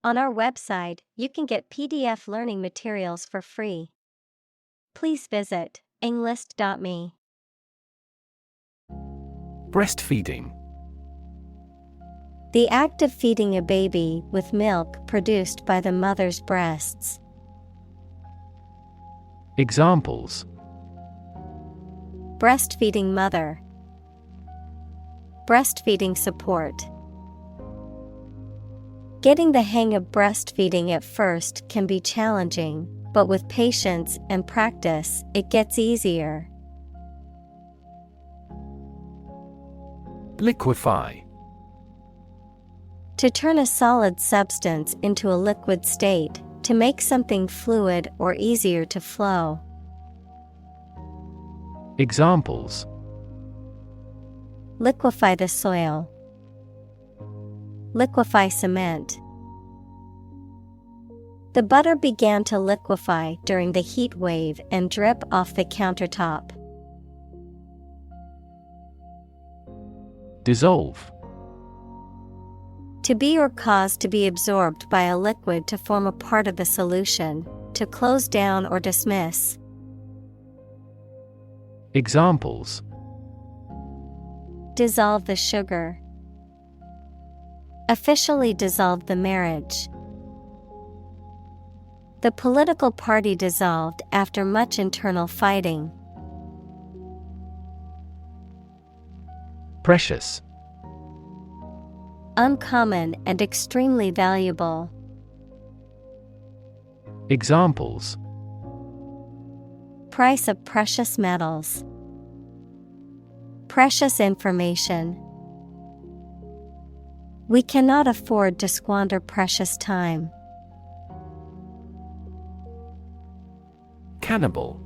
On our website, you can get PDF learning materials for free. Please visit englist.me. Breastfeeding. The act of feeding a baby with milk produced by the mother's breasts. Examples: Breastfeeding mother. Breastfeeding support. Getting the hang of breastfeeding at first can be challenging, but with patience and practice, it gets easier. Liquefy. To turn a solid substance into a liquid state, to make something fluid or easier to flow. Examples: Liquefy the soil. Liquefy cement. The butter began to liquefy during the heat wave and drip off the countertop. Dissolve. To be or cause to be absorbed by a liquid to form a part of the solution, to close down or dismiss. Examples: Dissolve the sugar. Officially dissolved the marriage. The political party dissolved after much internal fighting. Precious. Uncommon and extremely valuable. Examples: Price of precious metals. Precious information. We cannot afford to squander precious time. Cannibal.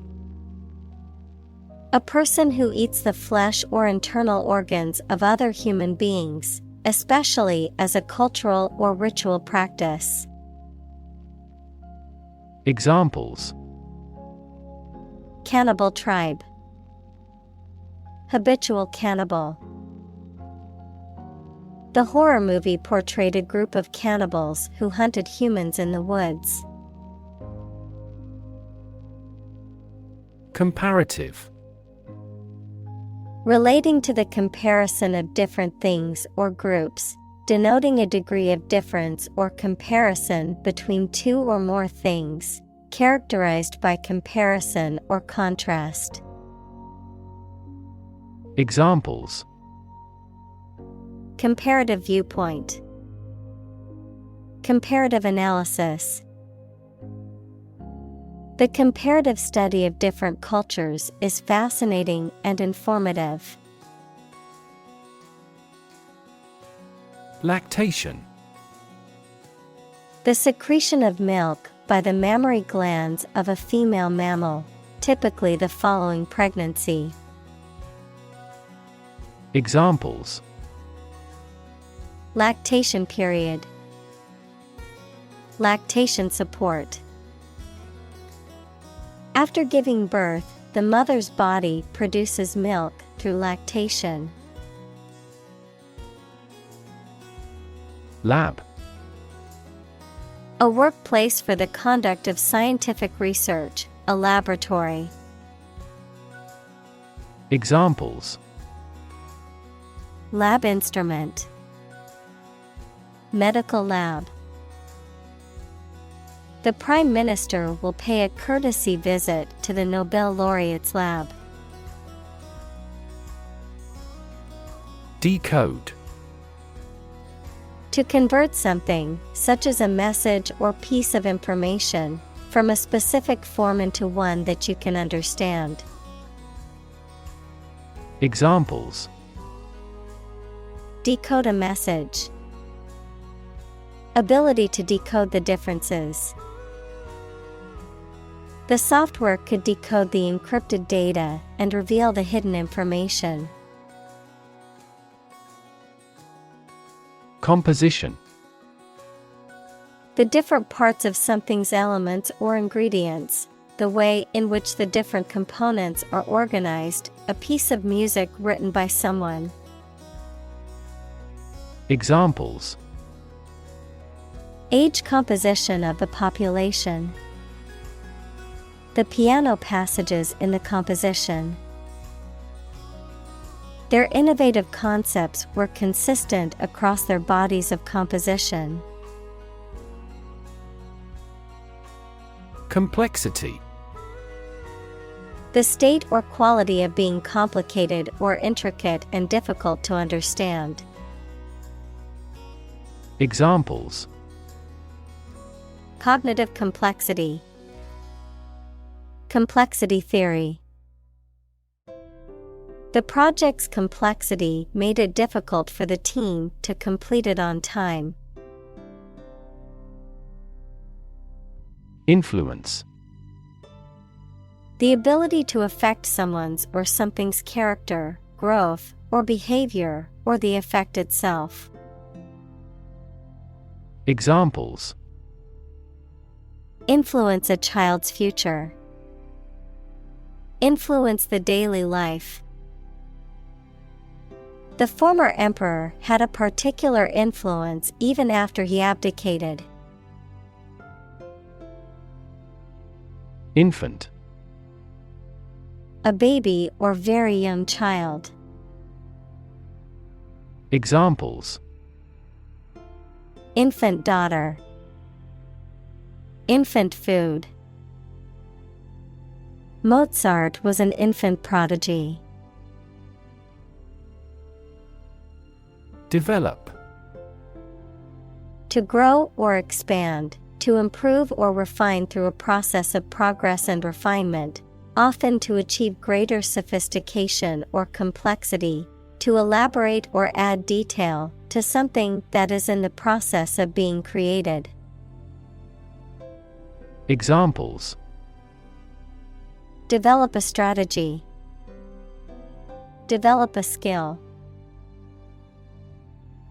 A person who eats the flesh or internal organs of other human beings, especially as a cultural or ritual practice. Examples: Cannibal tribe. Habitual cannibal. The horror movie portrayed a group of cannibals who hunted humans in the woods. Comparative. Relating to the comparison of different things or groups, denoting a degree of difference or comparison between two or more things, characterized by comparison or contrast. Examples: Comparative viewpoint. Comparative analysis. The comparative study of different cultures is fascinating and informative. Lactation. The secretion of milk by the mammary glands of a female mammal, typically the following pregnancy. Examples: Lactation period. Lactation support. After giving birth, the mother's body produces milk through lactation. Lab. A workplace for the conduct of scientific research, a laboratory. Examples: Lab instrument. Medical lab. The Prime Minister will pay a courtesy visit to the Nobel laureate's lab. Decode. To convert something, such as a message or piece of information, from a specific form into one that you can understand. Examples: Decode a message. Ability to decode the differences. The software could decode the encrypted data and reveal the hidden information. Composition. The different parts of something's elements or ingredients, the way in which the different components are organized, a piece of music written by someone. Examples: Age composition of the population. The piano passages in the composition. Their innovative concepts were consistent across their bodies of composition. Complexity. The state or quality of being complicated or intricate and difficult to understand. Examples: Cognitive complexity. Complexity theory. The project's complexity made it difficult for the team to complete it on time. Influence. The ability to affect someone's or something's character, growth, or behavior, or the effect itself. Examples: Influence a child's future. Influence the daily life. The former emperor had a particular influence even after he abdicated. Infant. A baby or very young child. Examples: Infant daughter. Infant food. Mozart was an infant prodigy. Develop. To grow or expand, to improve or refine through a process of progress and refinement, often to achieve greater sophistication or complexity, to elaborate or add detail to something that is in the process of being created. Examples: Develop a strategy. Develop a skill.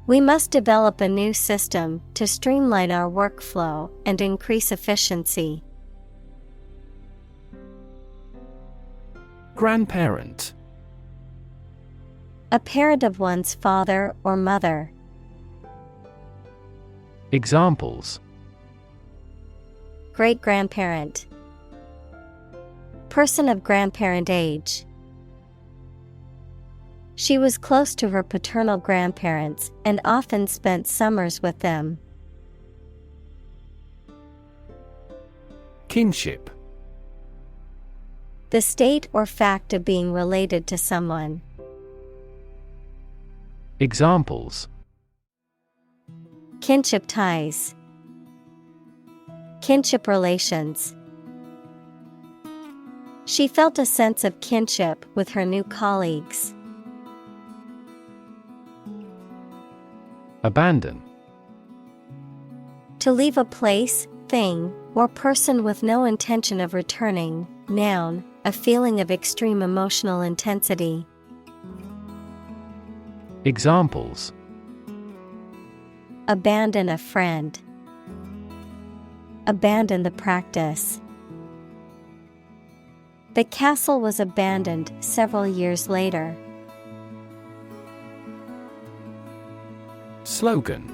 We must develop a new system to streamline our workflow and increase efficiency. Grandparent. A parent of one's father or mother. Examples: Great-grandparent. Person of grandparent age. She was close to her paternal grandparents and often spent summers with them. Kinship. The state or fact of being related to someone. Examples: Kinship ties. Kinship relations. She felt a sense of kinship with her new colleagues. Abandon. To leave a place, thing, or person with no intention of returning. Noun, a feeling of extreme emotional intensity. Examples: Abandon a friend. Abandon the practice. The castle was abandoned several years later. Slogan.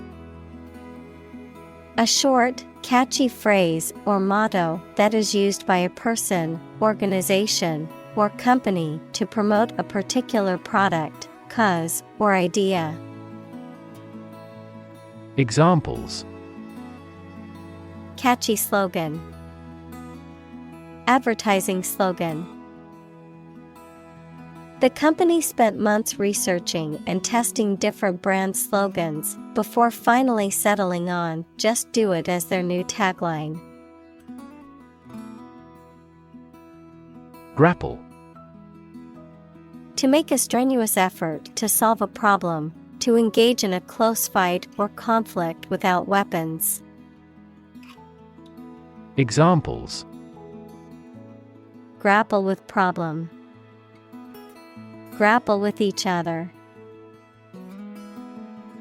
A short, catchy phrase or motto that is used by a person, organization, or company to promote a particular product, cause, or idea. Examples: Catchy slogan. Advertising slogan. The company spent months researching and testing different brand slogans before finally settling on "Just do it" as their new tagline. Grapple. To make a strenuous effort to solve a problem, to engage in a close fight or conflict without weapons. Examples: Grapple with problem. Grapple with each other.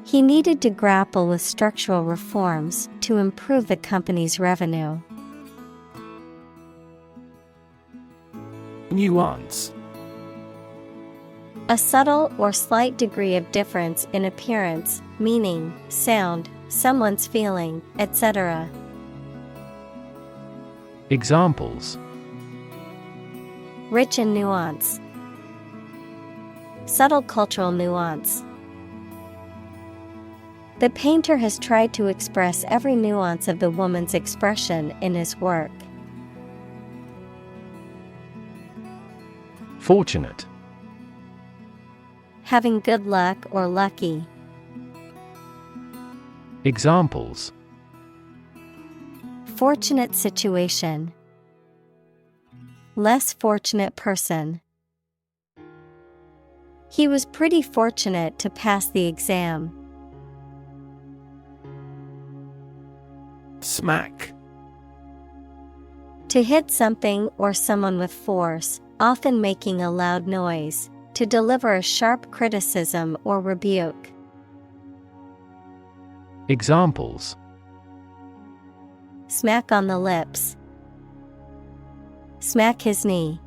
He needed to grapple with structural reforms to improve the company's revenue. Nuance. A subtle or slight degree of difference in appearance, meaning, sound, someone's feeling, etc. Examples: Rich in nuance. Subtle cultural nuance. The painter has tried to express every nuance of the woman's expression in his work. Fortunate. Having good luck or lucky. Examples: Fortunate situation. Less fortunate person. He was pretty fortunate to pass the exam. Smack. To hit something or someone with force, often making a loud noise, to deliver a sharp criticism or rebuke. Examples: Smack on the lips. Smack his knee.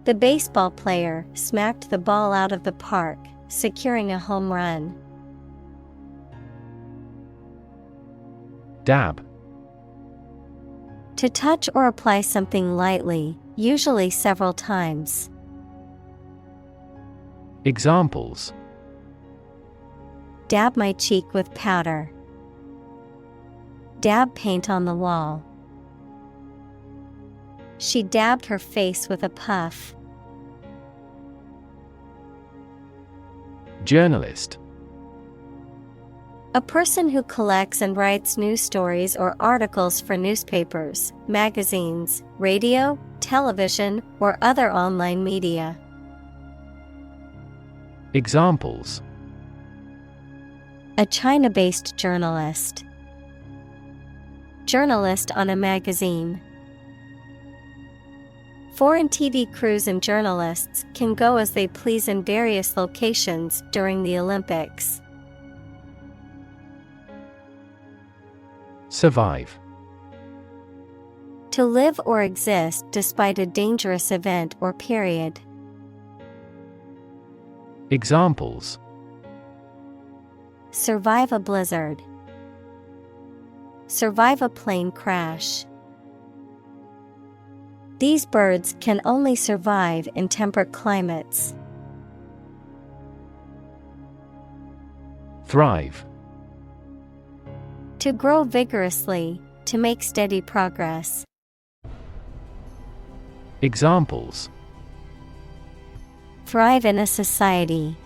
The baseball player smacked the ball out of the park, securing a home run. Dab. To touch or apply something lightly, usually several times. Examples: Dab my cheek with powder. Dab paint on the wall. She dabbed her face with a puff. Journalist. A person who collects and writes news stories or articles for newspapers, magazines, radio, television, or other online media. Examples: A China-based journalist. Journalist on a magazine. Foreign TV crews and journalists can go as they please in various locations during the Olympics. Survive. To live or exist despite a dangerous event or period. Examples: Survive a blizzard. Survive a plane crash. These birds can only survive in temperate climates. Thrive. To grow vigorously, to make steady progress. Examples: Thrive in a society.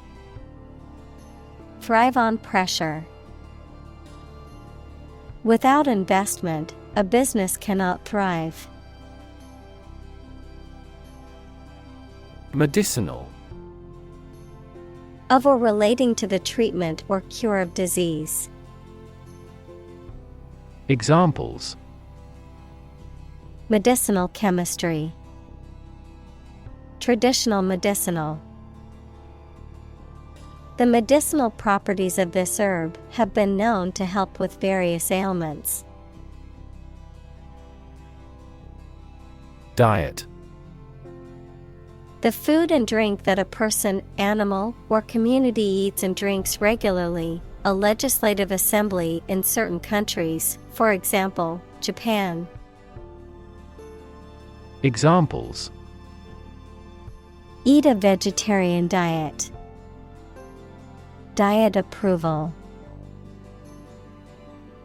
Thrive on pressure. Without investment, a business cannot thrive. Medicinal. Of or relating to the treatment or cure of disease. Examples: Medicinal chemistry. Traditional medicinal. The medicinal properties of this herb have been known to help with various ailments. Diet. The food and drink that a person, animal, or community eats and drinks regularly. A legislative assembly in certain countries, for example, Japan. Examples: Eat a vegetarian diet. Diet approval.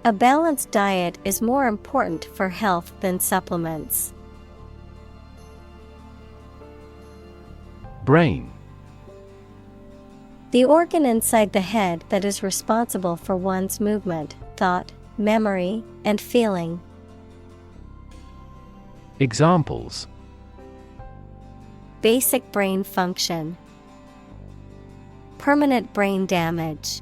A balanced diet is more important for health than supplements. Brain. The organ inside the head that is responsible for one's movement, thought, memory, and feeling. Examples: Basic brain function. Permanent brain damage.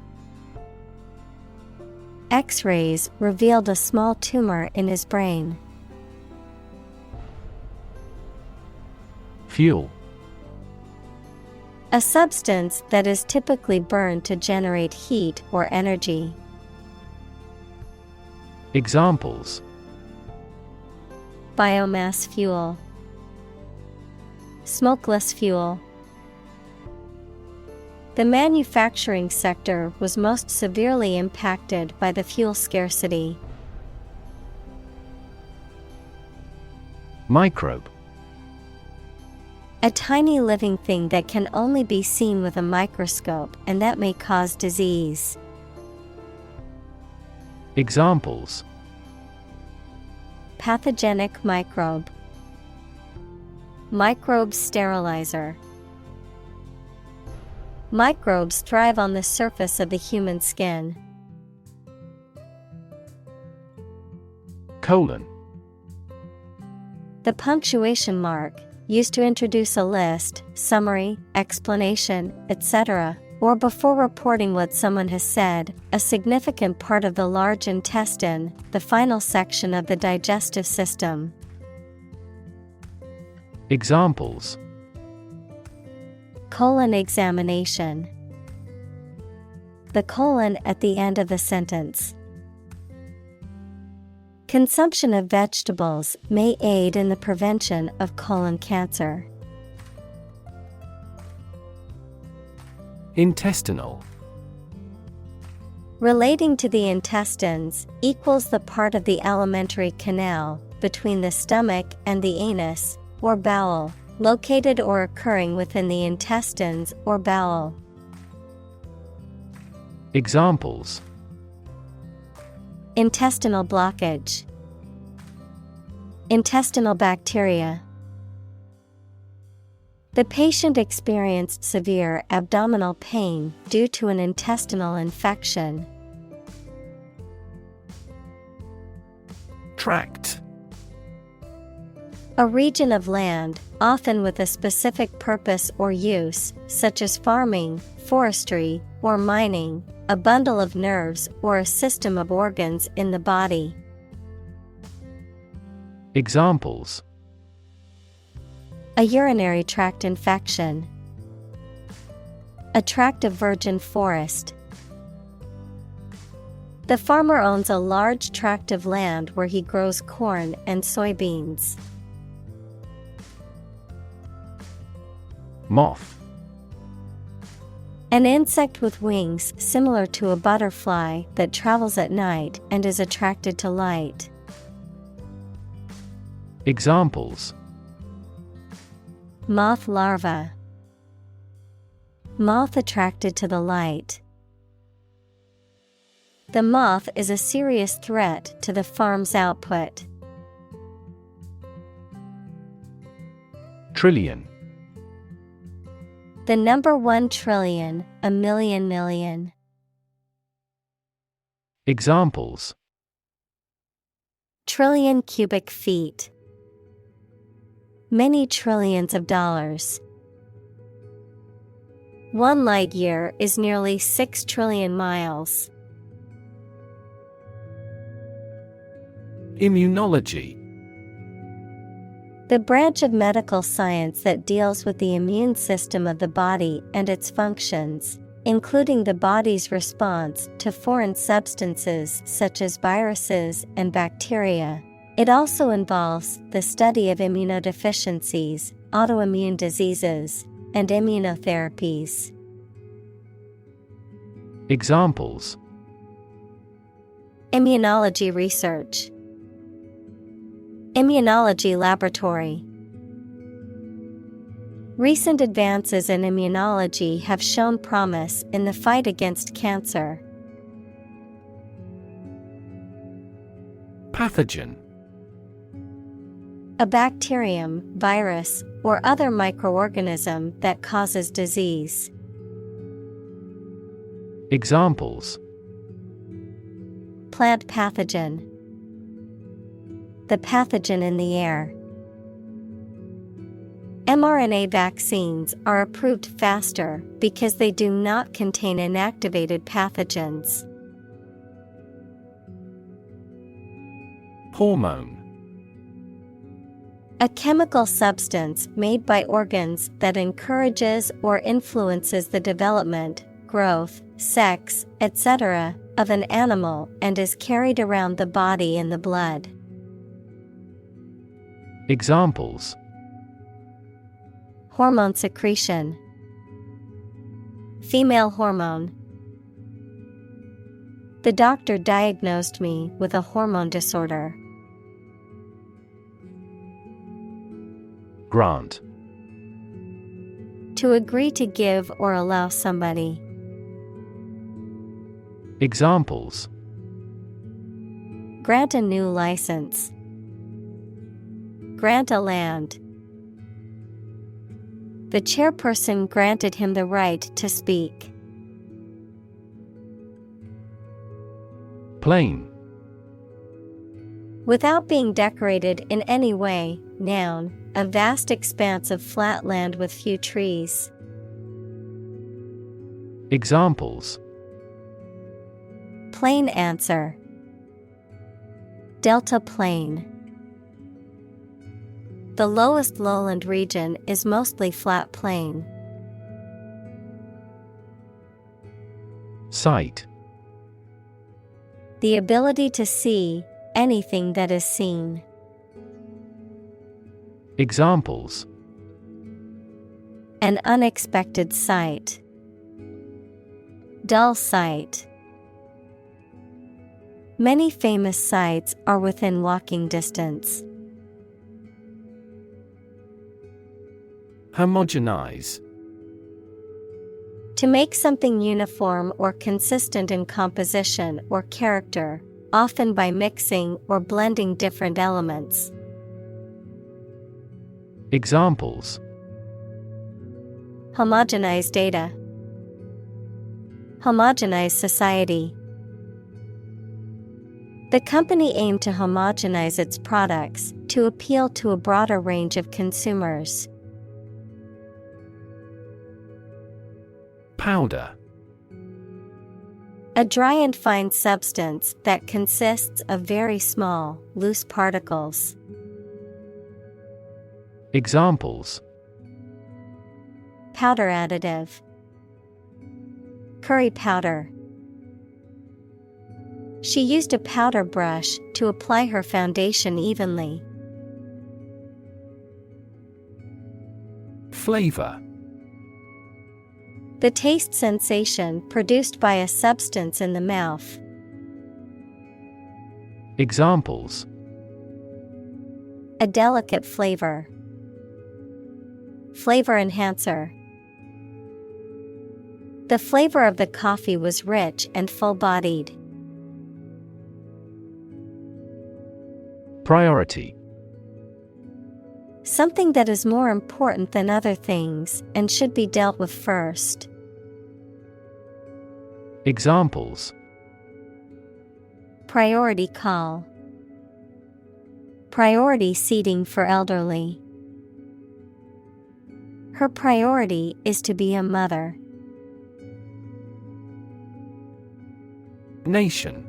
X-rays revealed a small tumor in his brain. Fuel. A substance that is typically burned to generate heat or energy. Examples: Biomass fuel. Smokeless fuel. The manufacturing sector was most severely impacted by the fuel scarcity. Microbe. A tiny living thing that can only be seen with a microscope and that may cause disease. Examples: Pathogenic microbe. Microbe sterilizer. Microbes thrive on the surface of the human skin. Colon. The punctuation mark, used to introduce a list, summary, explanation, etc., or before reporting what someone has said, a significant part of the large intestine, the final section of the digestive system. Examples: Colon examination. The colon at the end of the sentence. Consumption of vegetables may aid in the prevention of colon cancer. Intestinal. Relating to the intestines, equals the part of the alimentary canal, between the stomach and the anus, or bowel, located or occurring within the intestines or bowel. Examples: Intestinal blockage. Intestinal bacteria. The patient experienced severe abdominal pain due to an intestinal infection. Tract. A region of land, often with a specific purpose or use, such as farming, forestry, or mining, a bundle of nerves or a system of organs in the body. Examples: A urinary tract infection. A tract of virgin forest. The farmer owns a large tract of land where he grows corn and soybeans. Moth. An insect with wings similar to a butterfly that travels at night and is attracted to light. Examples: Moth larva. Moth attracted to the light. The moth is a serious threat to the farm's output. Trillion. The number 1 trillion, a million million. Examples: Trillion cubic feet. Many trillions of dollars. 1 light year is nearly 6 trillion miles. Immunology. The branch of medical science that deals with the immune system of the body and its functions, including the body's response to foreign substances such as viruses and bacteria. It also involves the study of immunodeficiencies, autoimmune diseases, and immunotherapies. Examples: Immunology research. Immunology laboratory. Recent advances in immunology have shown promise in the fight against cancer. Pathogen. A bacterium, virus, or other microorganism that causes disease. Examples: Plant pathogen. The pathogen in the air. mRNA vaccines are approved faster because they do not contain inactivated pathogens. Hormone. A chemical substance made by organs that encourages or influences the development, growth, sex, etc. of an animal and is carried around the body in the blood. Examples: Hormone secretion. Female hormone. The doctor diagnosed me with a hormone disorder. Grant. To agree to give or allow somebody. Examples: Grant a new license. Grant a land. The chairperson granted him the right to speak. Plain. Without being decorated in any way, noun, a vast expanse of flat land with few trees. Examples: Plain answer. Delta plain. The lowest lowland region is mostly flat plain. Sight. The ability to see anything that is seen. Examples: An unexpected sight. Dull sight. Many famous sites are within walking distance. Homogenize. To make something uniform or consistent in composition or character, often by mixing or blending different elements. Examples: Homogenize data. Homogenize society. The company aimed to homogenize its products to appeal to a broader range of consumers. Powder. A dry and fine substance that consists of very small, loose particles. Examples: Powder additive. Curry powder. She used a powder brush to apply her foundation evenly. Flavor. The taste sensation produced by a substance in the mouth. Examples: A delicate flavor. Flavor enhancer. The flavor of the coffee was rich and full-bodied. Priority. Something that is more important than other things and should be dealt with first. Examples: Priority call. Priority seating for elderly. Her priority is to be a mother. Nation.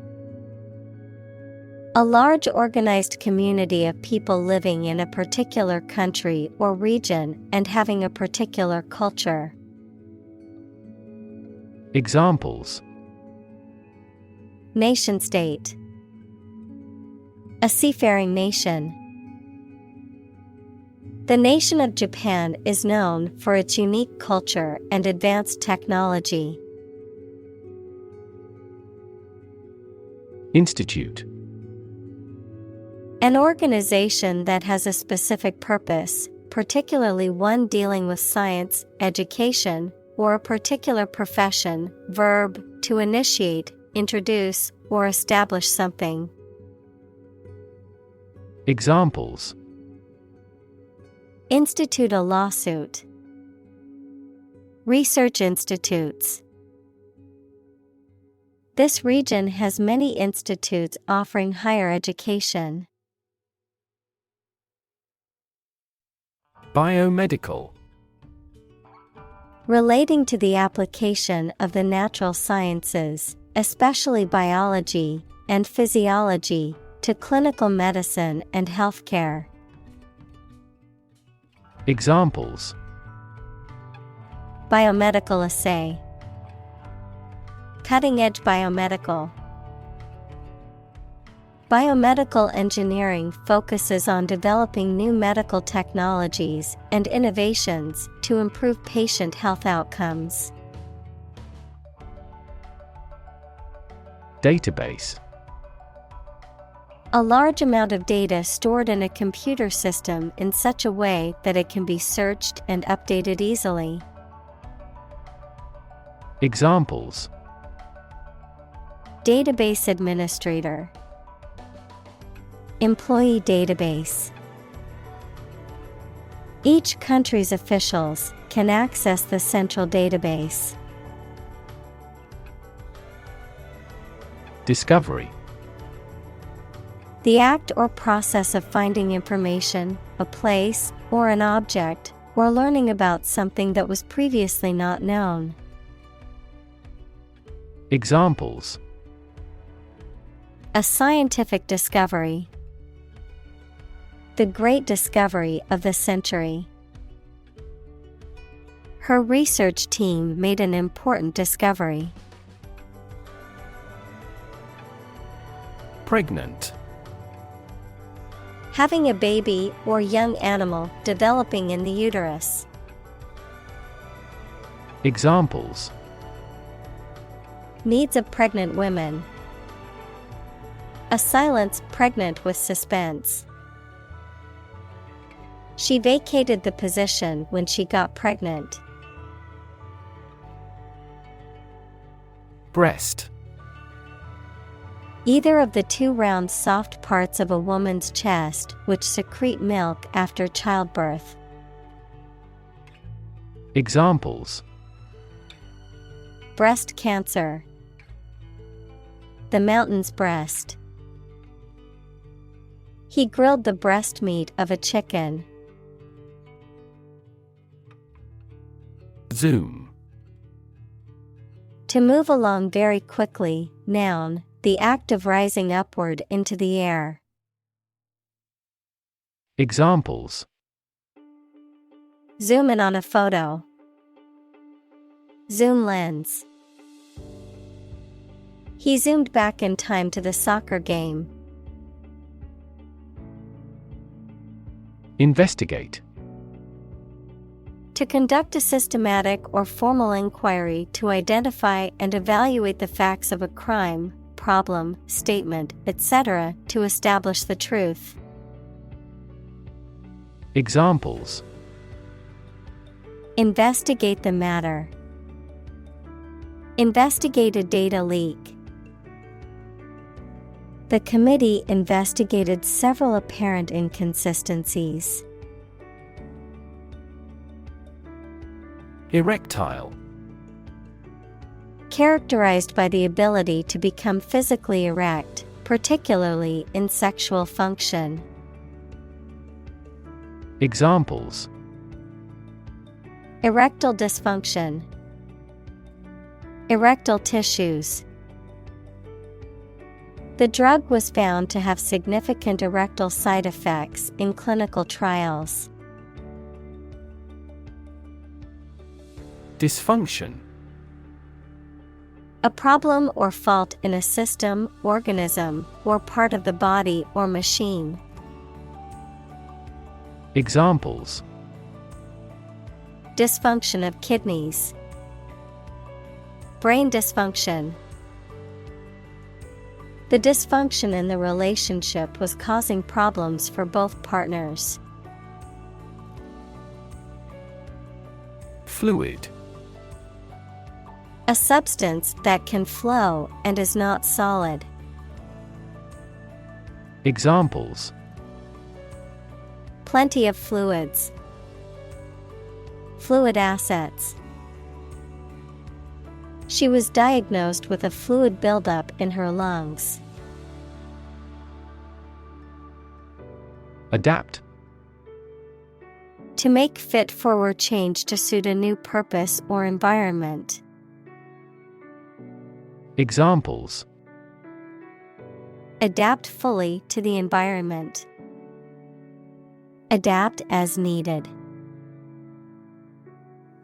A large organized community of people living in a particular country or region and having a particular culture. Examples: Nation state. A seafaring nation. The nation of Japan is known for its unique culture and advanced technology. Institute. An organization that has a specific purpose, particularly one dealing with science, education, or a particular profession. Verb, to initiate, introduce, or establish something. Examples: Institute a lawsuit. Research institutes. This region has many institutes offering higher education. Biomedical. Relating to the application of the natural sciences, especially biology and physiology, to clinical medicine and healthcare. Examples: Biomedical assay. Cutting-edge biomedical. Biomedical engineering focuses on developing new medical technologies and innovations to improve patient health outcomes. Database. A large amount of data stored in a computer system in such a way that it can be searched and updated easily. Examples: Database administrator. Employee database. Each country's officials can access the central database. Discovery. The act or process of finding information, a place, or an object, or learning about something that was previously not known. Examples: A scientific discovery. The great discovery of the century. Her research team made an important discovery. Pregnant. Having a baby or young animal developing in the uterus. Examples: Needs of pregnant women. A silence pregnant with suspense. She vacated the position when she got pregnant. Breast. Either of the two round soft parts of a woman's chest which secrete milk after childbirth. Examples: Breast cancer. The mountain's breast. He grilled the breast meat of a chicken. Zoom. To move along very quickly, noun, the act of rising upward into the air. Examples: Zoom in on a photo. Zoom lens. He zoomed back in time to the soccer game. Investigate. To conduct a systematic or formal inquiry to identify and evaluate the facts of a crime, problem, statement, etc., to establish the truth. Examples: Investigate the matter. Investigate a data leak. The committee investigated several apparent inconsistencies. Erectile. Characterized by the ability to become physically erect, particularly in sexual function. Examples: Erectile dysfunction. Erectile tissues. The drug was found to have significant erectile side effects in clinical trials. Dysfunction. A problem or fault in a system, organism, or part of the body or machine. Examples: Dysfunction of kidneys. Brain dysfunction. The dysfunction in the relationship was causing problems for both partners. Fluid. A substance that can flow and is not solid. Examples: Plenty of fluids. Fluid assets. She was diagnosed with a fluid buildup in her lungs. Adapt. To make fit for or change to suit a new purpose or environment. Examples: Adapt fully to the environment. Adapt as needed.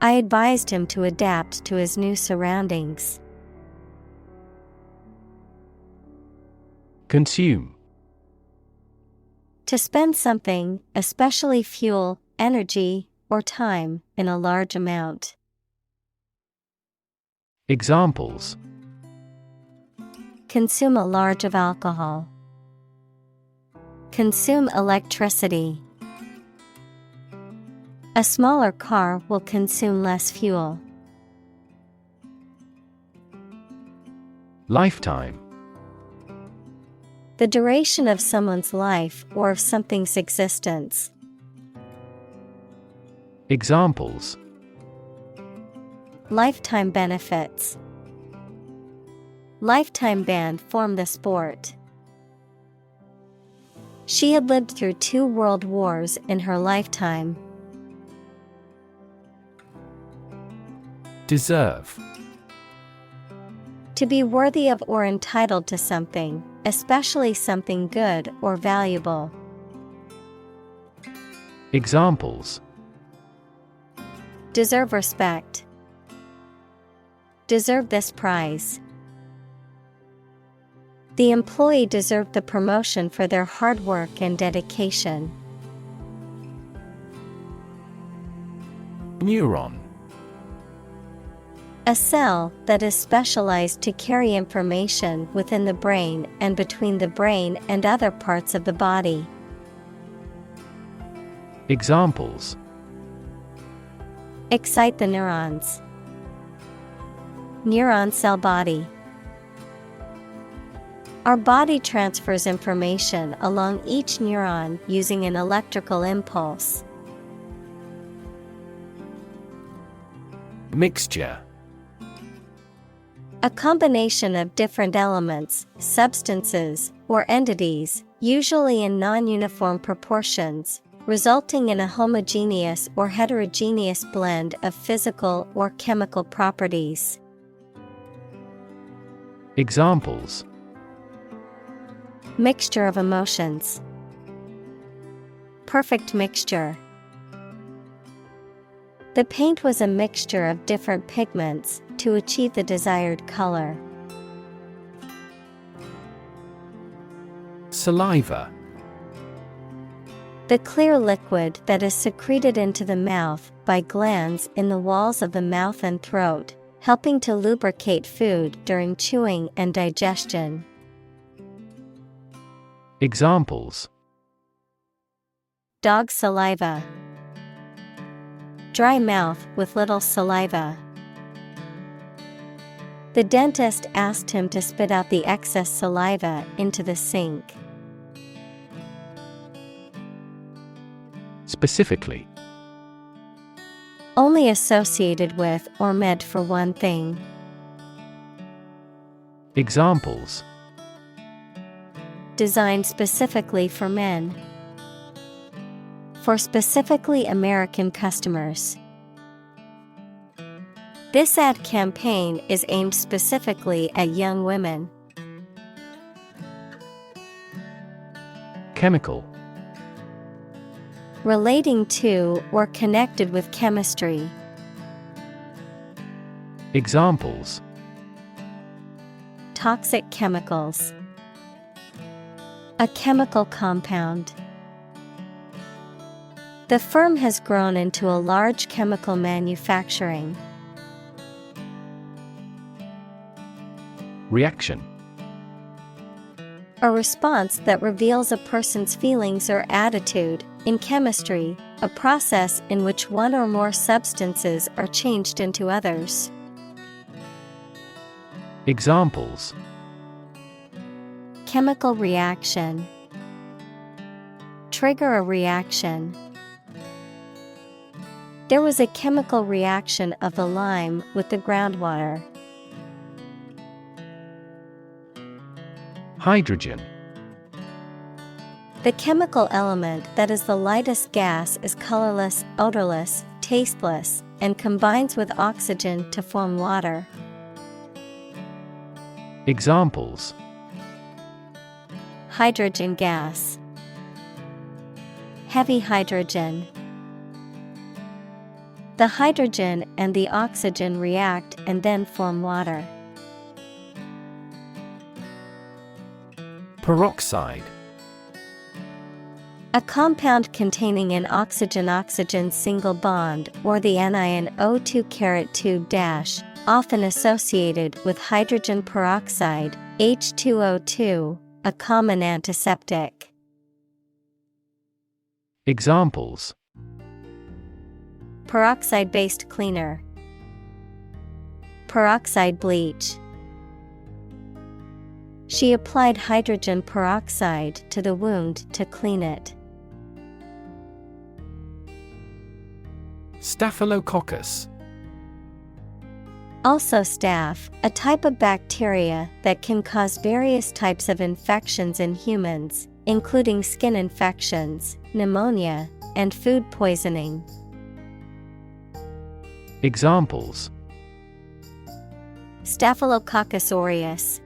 I advised him to adapt to his new surroundings. Consume. To spend something, especially fuel, energy, or time, in a large amount. Examples: Consume a large of alcohol. Consume electricity. A smaller car will consume less fuel. Lifetime. The duration of someone's life or of something's existence. Examples: Lifetime benefits. Lifetime ban from the sport. She had lived through 2 world wars in her lifetime. Deserve. To be worthy of or entitled to something, especially something good or valuable. Examples: Deserve respect. Deserve this prize. The employee deserved the promotion for their hard work and dedication. Neuron. A cell that is specialized to carry information within the brain and between the brain and other parts of the body. Examples: Excite the neurons. Neuron cell body. Our body transfers information along each neuron using an electrical impulse. Mixture. A combination of different elements, substances, or entities, usually in non-uniform proportions, resulting in a homogeneous or heterogeneous blend of physical or chemical properties. Examples: Mixture of emotions. Perfect mixture. The paint was a mixture of different pigments to achieve the desired color. Saliva. The clear liquid that is secreted into the mouth by glands in the walls of the mouth and throat, helping to lubricate food during chewing and digestion. Examples: Dog saliva. Dry mouth with little saliva. The dentist asked him to spit out the excess saliva into the sink. Specifically. Only associated with or meant for one thing. Examples: Designed specifically for men. For specifically American customers. This ad campaign is aimed specifically at young women. Chemical. Relating to or connected with chemistry. Examples: Toxic chemicals. A chemical compound. The firm has grown into a large chemical manufacturing. Reaction. A response that reveals a person's feelings or attitude. In chemistry, a process in which one or more substances are changed into others. Examples: Chemical reaction. Trigger a reaction. There was a chemical reaction of the lime with the groundwater. Hydrogen. The chemical element that is the lightest gas is colorless, odorless, tasteless, and combines with oxygen to form water. Examples: Hydrogen gas. Heavy hydrogen. The hydrogen and the oxygen react and then form water. Peroxide. A compound containing an oxygen-oxygen single bond or the anion O2-2-, often associated with hydrogen peroxide, H2O2, a common antiseptic. Examples: Peroxide-based cleaner. Peroxide bleach. She applied hydrogen peroxide to the wound to clean it. Staphylococcus. Also staph, a type of bacteria that can cause various types of infections in humans, including skin infections, pneumonia, and food poisoning. Examples: Staphylococcus aureus.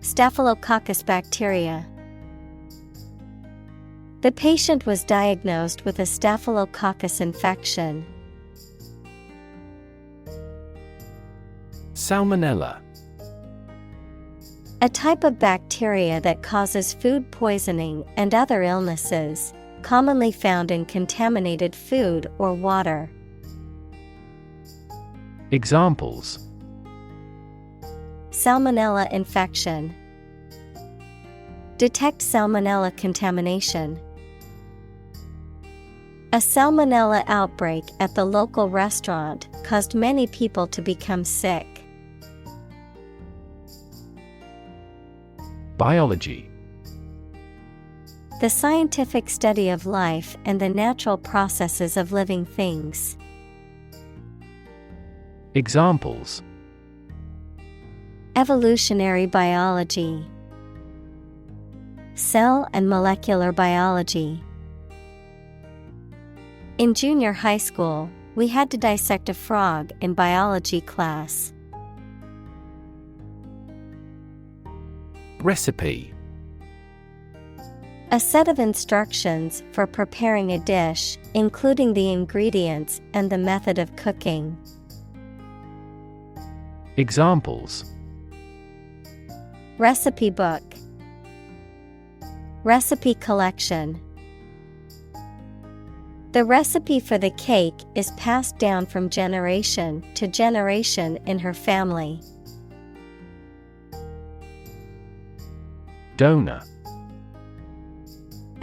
Staphylococcus bacteria. The patient was diagnosed with a staphylococcus infection. Salmonella. A type of bacteria that causes food poisoning and other illnesses, commonly found in contaminated food or water. Examples: Salmonella infection. Detect salmonella contamination. A salmonella outbreak at the local restaurant caused many people to become sick. Biology. The scientific study of life and the natural processes of living things. Examples: Evolutionary biology. Cell and molecular biology. In junior high school, we had to dissect a frog in biology class. Recipe. A set of instructions for preparing a dish, including the ingredients and the method of cooking. Examples: Recipe book. Recipe collection. The recipe for the cake is passed down from generation to generation in her family. Donor.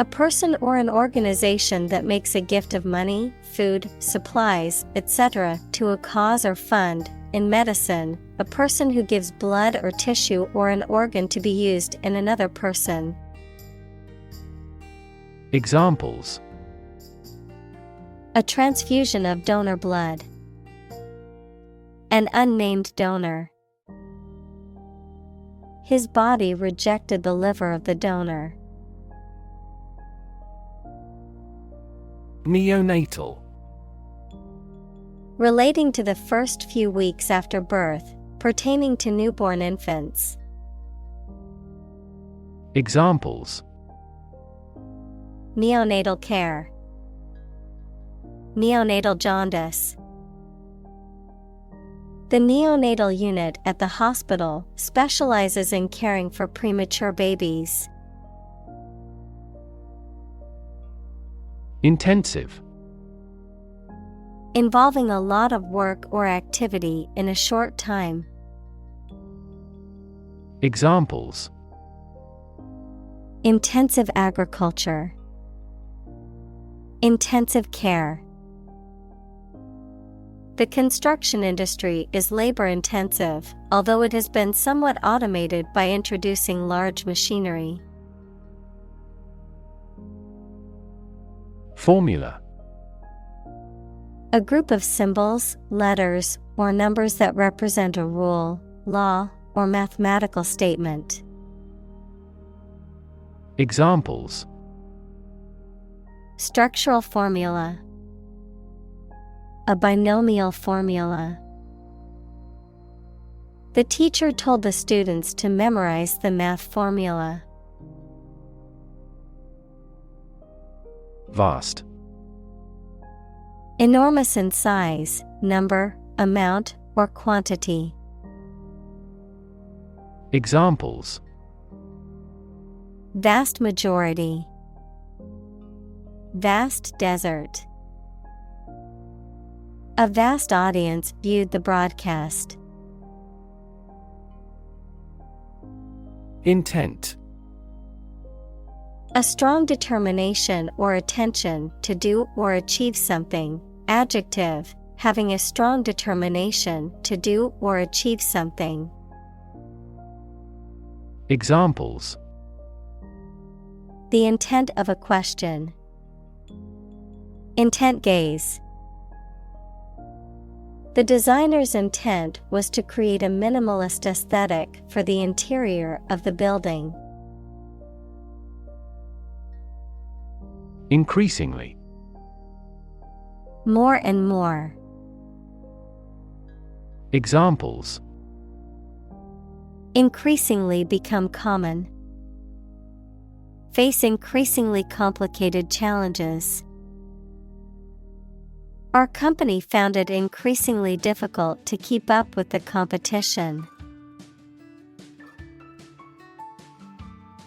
A person or an organization that makes a gift of money, food, supplies, etc. to a cause or fund. In medicine, a person who gives blood or tissue or an organ to be used in another person. Examples: A transfusion of donor blood. An unnamed donor. His body rejected the liver of the donor. Neonatal. Relating to the first few weeks after birth, pertaining to newborn infants. Examples: Neonatal care. Neonatal jaundice. The neonatal unit at the hospital specializes in caring for premature babies. Intensive. Involving a lot of work or activity in a short time. Examples: Intensive agriculture. Intensive care. The construction industry is labor-intensive, although it has been somewhat automated by introducing large machinery. Formula. A group of symbols, letters, or numbers that represent a rule, law, or mathematical statement. Examples: Structural formula. A binomial formula. The teacher told the students to memorize the math formula. Vast. Enormous in size, number, amount, or quantity. Examples: Vast majority. Vast desert. A vast audience viewed the broadcast. Intent. A strong determination or attention to do or achieve something. Adjective, having a strong determination to do or achieve something. Examples: The intent of a question. Intent gaze. The designer's intent was to create a minimalist aesthetic for the interior of the building. Increasingly. More and more. Examples: Increasingly become common. Face increasingly complicated challenges. Our company found it increasingly difficult to keep up with the competition.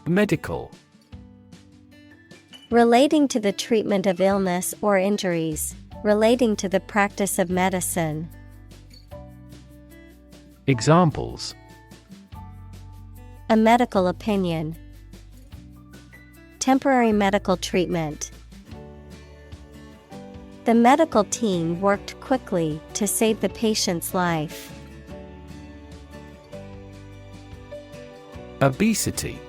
Medical. Relating to the treatment of illness or injuries, relating to the practice of medicine. Examples: A medical opinion. Temporary medical treatment. The medical team worked quickly to save the patient's life. Obesity.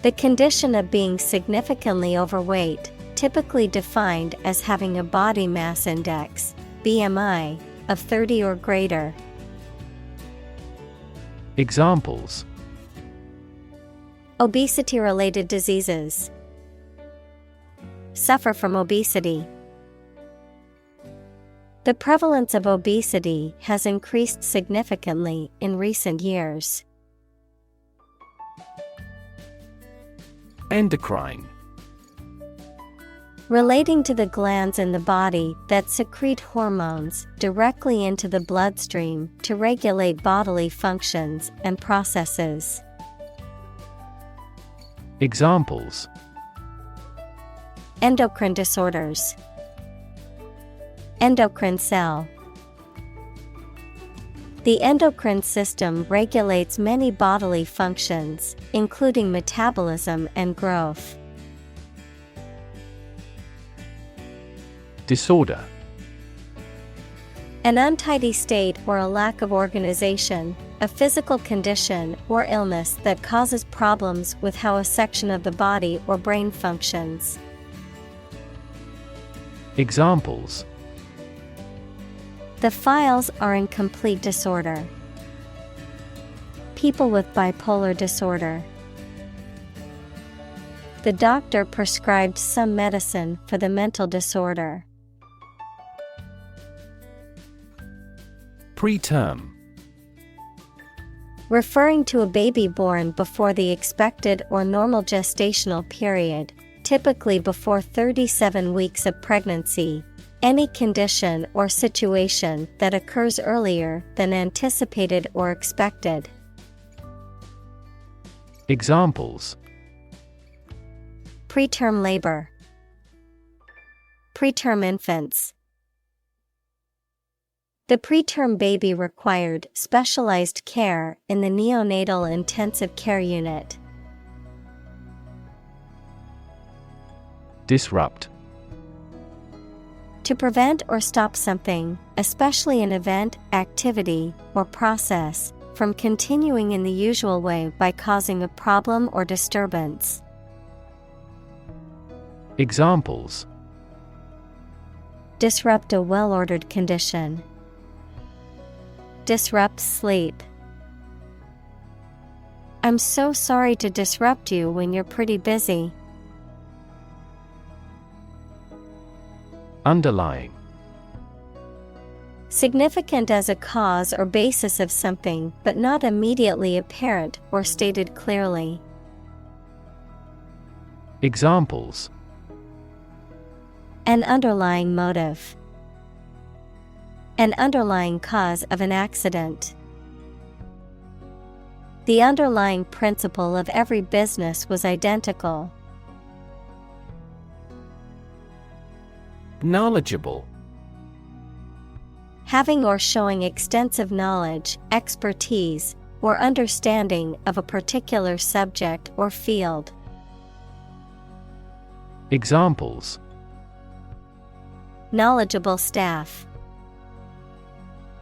The condition of being significantly overweight, typically defined as having a body mass index, BMI, of 30 or greater. Examples: Obesity-related diseases. Suffer from obesity. The prevalence of obesity has increased significantly in recent years. Endocrine. Relating to the glands in the body that secrete hormones directly into the bloodstream to regulate bodily functions and processes. Examples: Endocrine disorders. Endocrine cell. The endocrine system regulates many bodily functions, including metabolism and growth. Disorder. An untidy state or a lack of organization, a physical condition or illness that causes problems with how a section of the body or brain functions. Examples: The files are in complete disorder. People with bipolar disorder. The doctor prescribed some medicine for the mental disorder. Preterm. Referring to a baby born before the expected or normal gestational period, typically before 37 weeks of pregnancy, any condition or situation that occurs earlier than anticipated or expected. Examples: Preterm labor. Preterm infants. The preterm baby required specialized care in the neonatal intensive care unit. Disrupt. To prevent or stop something, especially an event, activity, or process, from continuing in the usual way by causing a problem or disturbance. Examples: Disrupt a well-ordered condition. Disrupt sleep. I'm so sorry to disrupt you when you're pretty busy. Underlying. Significant as a cause or basis of something, but not immediately apparent or stated clearly. Examples: An underlying motive. An underlying cause of an accident. The underlying principle of every business was identical. Knowledgeable. Having or showing extensive knowledge, expertise, or understanding of a particular subject or field. Examples: knowledgeable staff,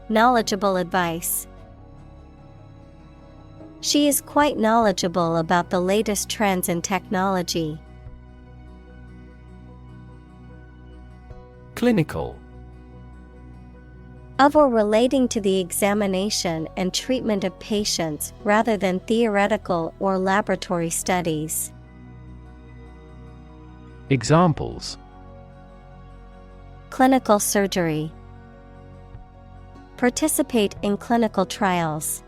knowledgeable advice. She is quite knowledgeable about the latest trends in technology. Clinical. Of or relating to the examination and treatment of patients rather than theoretical or laboratory studies. Examples: clinical surgery, participate in clinical trials.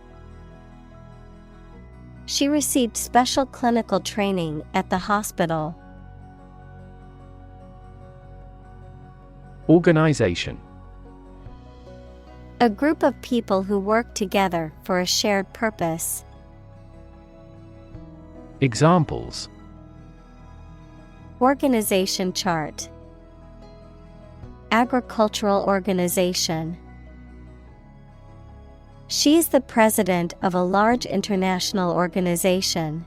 She received special clinical training at the hospital. Organization. A group of people who work together for a shared purpose. Examples: organization chart, agricultural organization. She is the president of a large international organization.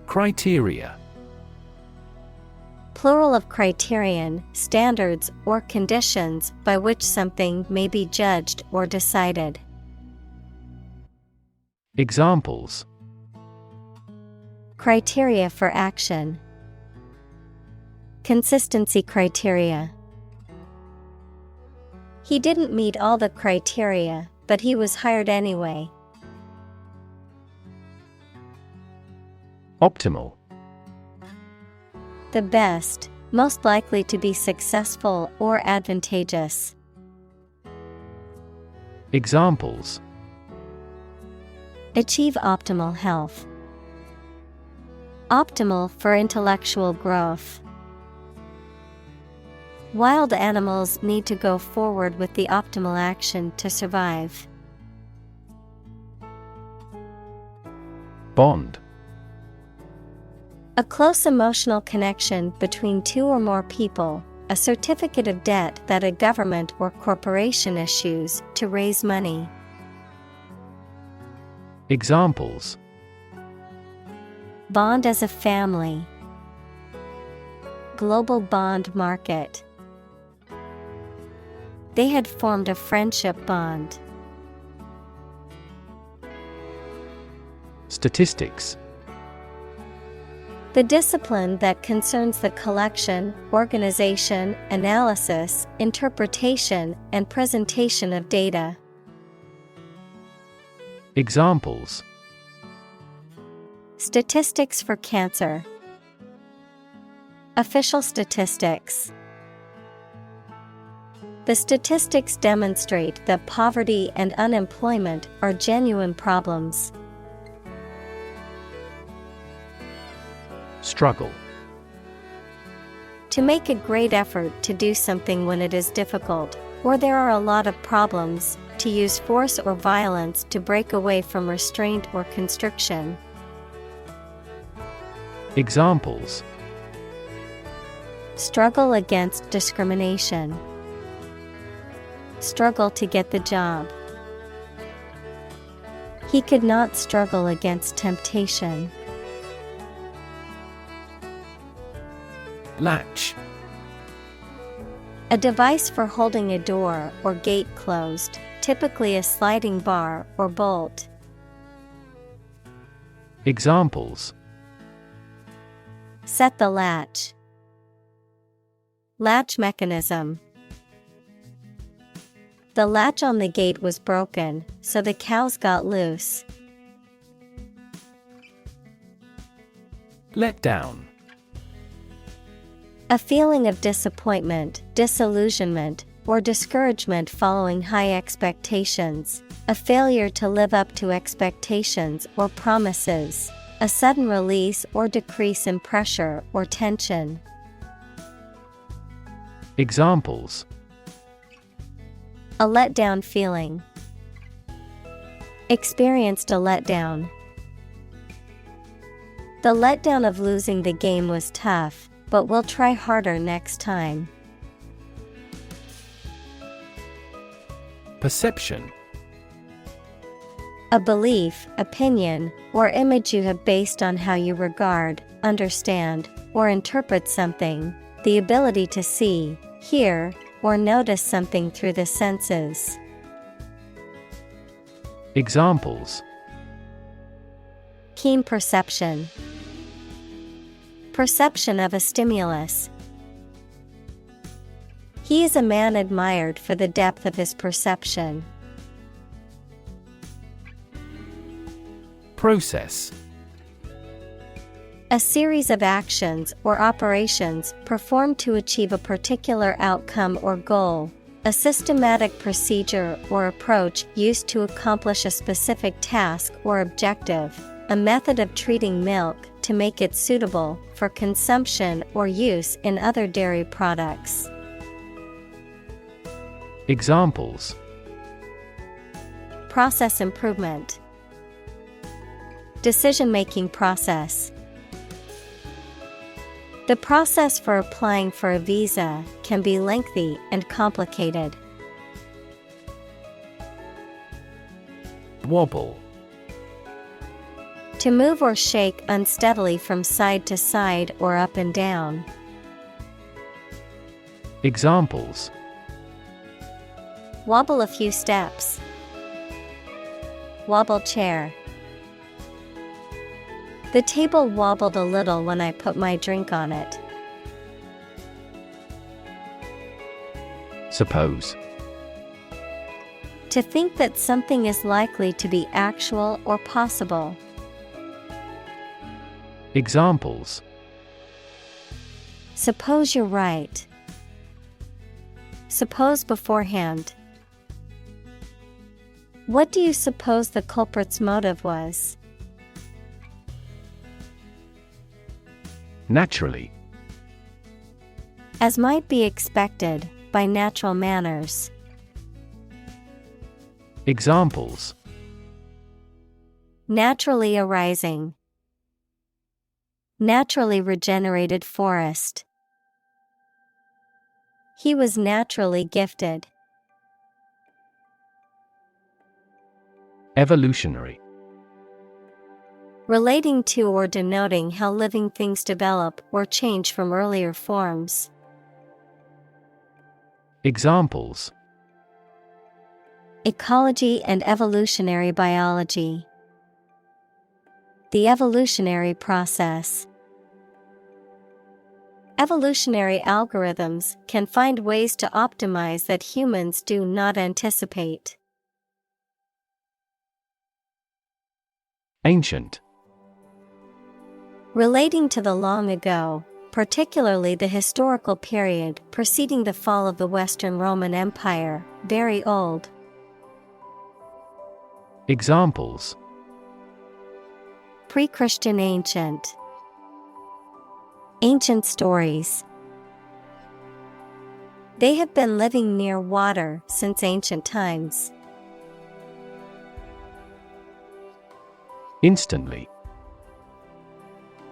Criteria. Plural of criterion, standards or conditions by which something may be judged or decided. Examples: criteria for action, consistency criteria. He didn't meet all the criteria, but he was hired anyway. Optimal. The best, most likely to be successful or advantageous. Examples: achieve optimal health, optimal for intellectual growth. Wild animals need to go forward with the optimal action to survive. Bond. A close emotional connection between two or more people, a certificate of debt that a government or corporation issues to raise money. Examples: bond as a family, global bond market. They had formed a friendship bond. Statistics. The discipline that concerns the collection, organization, analysis, interpretation, and presentation of data. Examples: statistics for cancer, official statistics. The statistics demonstrate that poverty and unemployment are genuine problems. Struggle. To make a great effort to do something when it is difficult, or there are a lot of problems, to use force or violence to break away from restraint or constriction. Examples: struggle against discrimination, struggle to get the job. He could not struggle against temptation. Latch. A device for holding a door or gate closed, typically a sliding bar or bolt. Examples: set the latch, latch mechanism. The latch on the gate was broken, so the cows got loose. Let down. A feeling of disappointment, disillusionment, or discouragement following high expectations, a failure to live up to expectations or promises, a sudden release or decrease in pressure or tension. Examples: a letdown feeling, experienced a letdown. The letdown of losing the game was tough, but we'll try harder next time. Perception. A belief, opinion, or image you have based on how you regard, understand, or interpret something, the ability to see, hear, or notice something through the senses. Examples: Keen perception. Perception of a stimulus. He is a man admired for the depth of his perception. Process. A series of actions or operations performed to achieve a particular outcome or goal. A systematic procedure or approach used to accomplish a specific task or objective. A method of treating milk to make it suitable for consumption or use in other dairy products. Examples: Process improvement. Decision-making process. The process for applying for a visa can be lengthy and complicated. Wobble. To move or shake unsteadily from side to side or up and down. Examples: Wobble a few steps. Wobble chair. The table wobbled a little when I put my drink on it. Suppose. To think that something is likely to be actual or possible. Examples: Suppose you're right. Suppose beforehand. What do you suppose the culprit's motive was? Naturally. As might be expected, by natural manners. Examples: Naturally arising. Naturally regenerated forest. He was naturally gifted. Evolutionary. Relating to or denoting how living things develop or change from earlier forms. Examples: Ecology and evolutionary biology. The evolutionary process. Evolutionary algorithms can find ways to optimize that humans do not anticipate. Ancient. Relating to the long ago, particularly the historical period preceding the fall of the Western Roman Empire, very old. Examples: Pre-Christian ancient. Ancient stories. They have been living near water since ancient times. Instantly.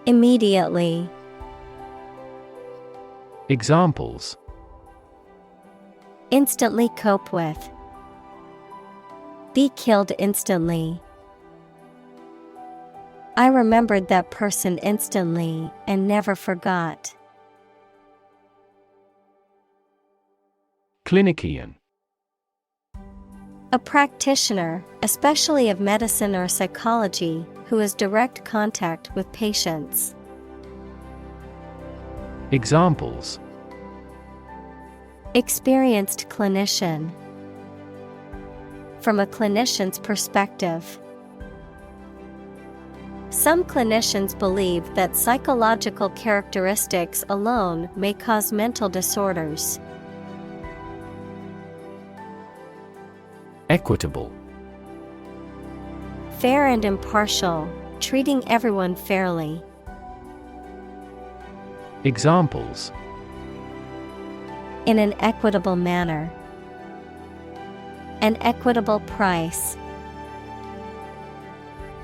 Immediately. Examples: Instantly cope with. Be killed instantly. I remembered that person instantly and never forgot. Clinician. A practitioner, especially of medicine or psychology, who has direct contact with patients. Examples: Experienced clinician. From a clinician's perspective. Some clinicians believe that psychological characteristics alone may cause mental disorders. Equitable. Fair and impartial, treating everyone fairly. Examples: In an equitable manner. An equitable price.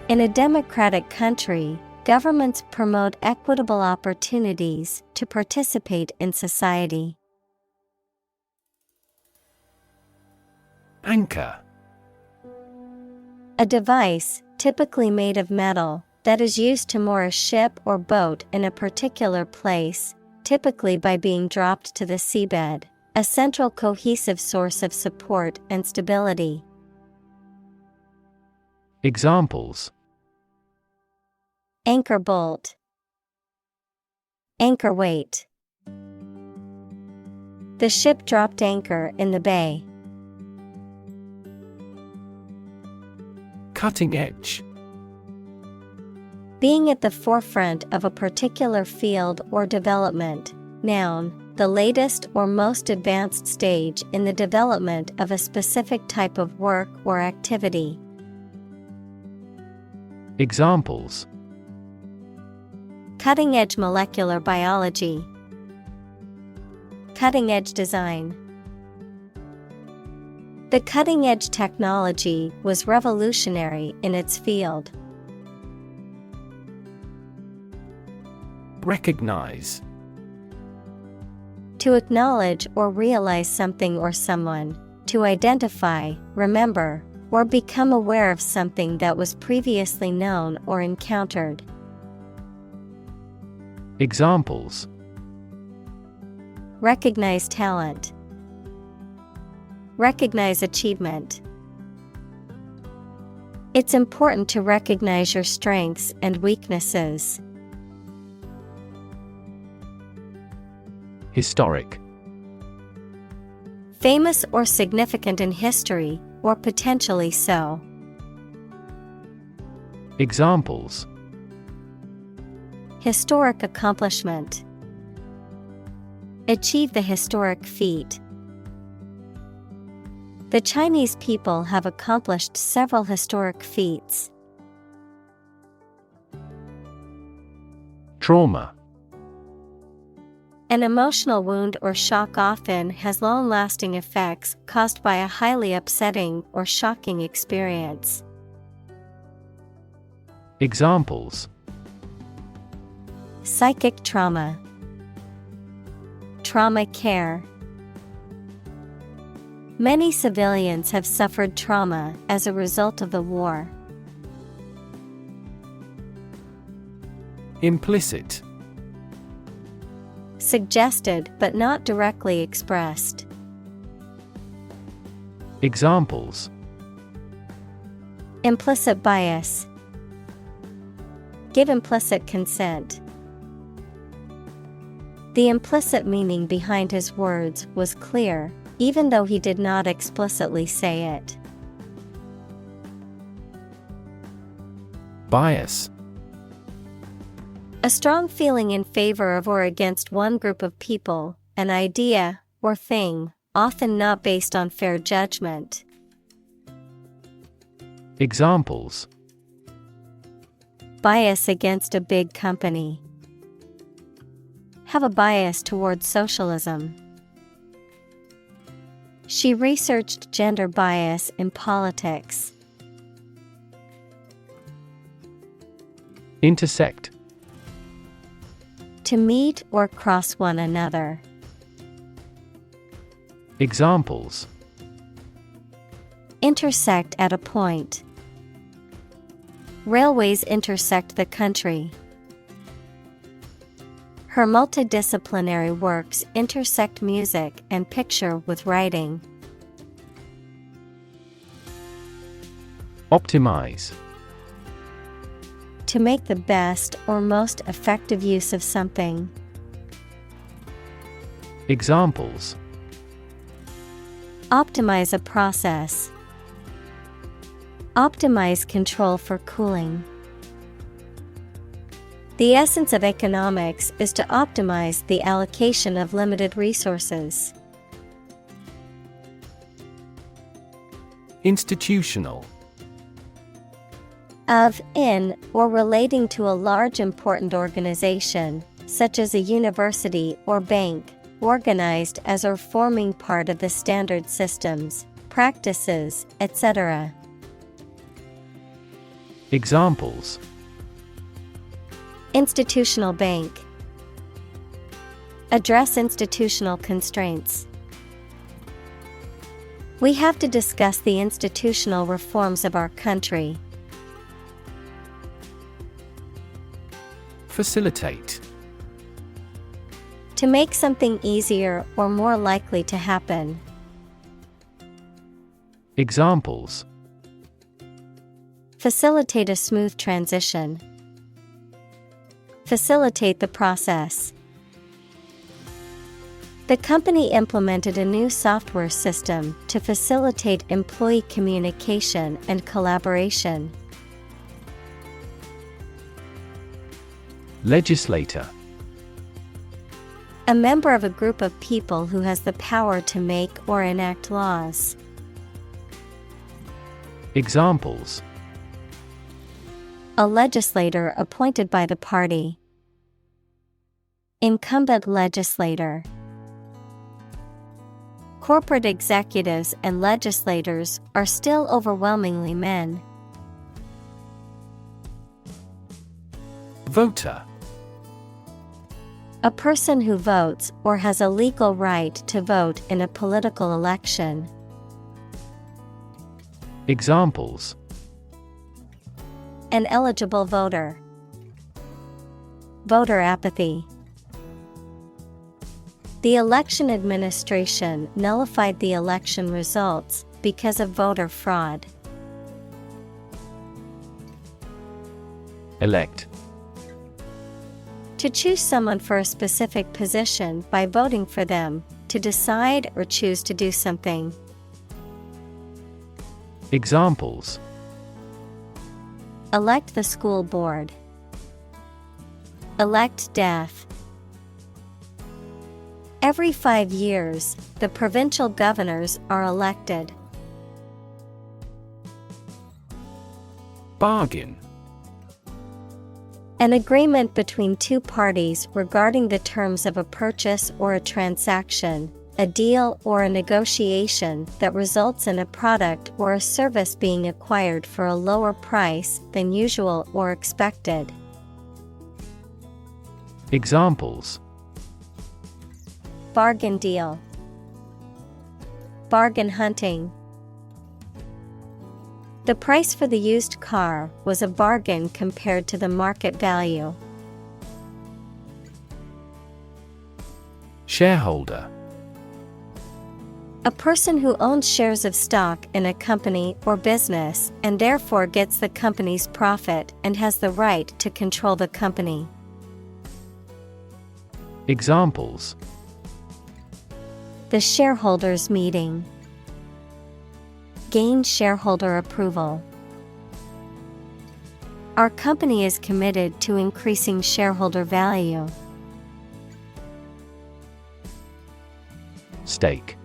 In a democratic country, governments promote equitable opportunities to participate in society. Anchor. A device, typically made of metal, that is used to moor a ship or boat in a particular place, typically by being dropped to the seabed. A central cohesive source of support and stability. Examples: Anchor bolt. Anchor weight. The ship dropped anchor in the bay. Cutting edge. Being at the forefront of a particular field or development. Noun, the latest or most advanced stage in the development of a specific type of work or activity. Examples: Cutting-edge molecular biology. Cutting-edge design. The cutting-edge technology was revolutionary in its field. Recognize. To acknowledge or realize something or someone, to identify, remember, or become aware of something that was previously known or encountered. Examples: Recognize talent. Recognize achievement. It's important to recognize your strengths and weaknesses. Historic. Famous or significant in history, or potentially so. Examples: Historic accomplishment. Achieve the historic feat. The Chinese people have accomplished several historic feats. Trauma. An emotional wound or shock often has long-lasting effects caused by a highly upsetting or shocking experience. Examples: Psychic trauma. Trauma care. Many civilians have suffered trauma as a result of the war. Implicit. Suggested but not directly expressed. Examples: Implicit bias. Give implicit consent. The implicit meaning behind his words was clear, even though he did not explicitly say it. Bias. A strong feeling in favor of or against one group of people, an idea, or thing, often not based on fair judgment. Examples: Bias against a big company. Have a bias towards socialism. She researched gender bias in politics. Intersect. To meet or cross one another. Examples: Intersect at a point. Railways intersect the country. Her multidisciplinary works intersect music and picture with writing. Optimize. To make the best or most effective use of something. Examples: Optimize a process. Optimize control for cooling. The essence of economics is to optimize the allocation of limited resources. Institutional. Of, in, or relating to a large important organization, such as a university or bank, organized as or forming part of the standard systems, practices, etc. Examples: Institutional bank. Address institutional constraints. We have to discuss the institutional reforms of our country. Facilitate. To make something easier or more likely to happen. Examples: Facilitate a smooth transition. Facilitate the process. The company implemented a new software system to facilitate employee communication and collaboration. Legislator. A member of a group of people who has the power to make or enact laws. Examples: A legislator appointed by the party. Incumbent legislator. Corporate executives and legislators are still overwhelmingly men. Voter. A person who votes or has a legal right to vote in a political election. Examples: An eligible voter. Voter apathy. The election administration nullified the election results because of voter fraud. Elect. To choose someone for a specific position by voting for them, to decide or choose to do something. Examples: Elect the school board. Elect death. Every 5 years, the provincial governors are elected. Bargain. An agreement between two parties regarding the terms of a purchase or a transaction, a deal or a negotiation that results in a product or a service being acquired for a lower price than usual or expected. Examples: Bargain deal. Bargain hunting. The price for the used car was a bargain compared to the market value. Shareholder. A person who owns shares of stock in a company or business and therefore gets the company's profit and has the right to control the company. Examples: The shareholders' meeting. Gain shareholder approval. Our company is committed to increasing shareholder value. Stake.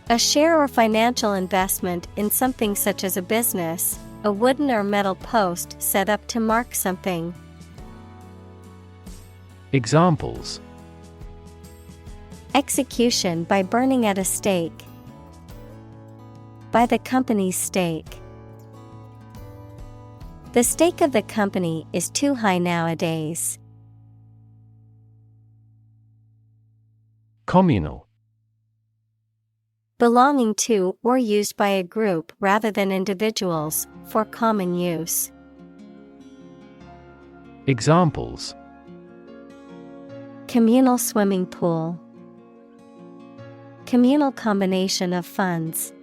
A share or financial investment in something such as a business, a wooden or metal post set up to mark something. Examples: Execution by burning at a stake. By the company's stake. The stake of the company is too high nowadays. Communal. Belonging to or used by a group rather than individuals, for common use. Examples: Communal swimming pool. Communal combination of funds.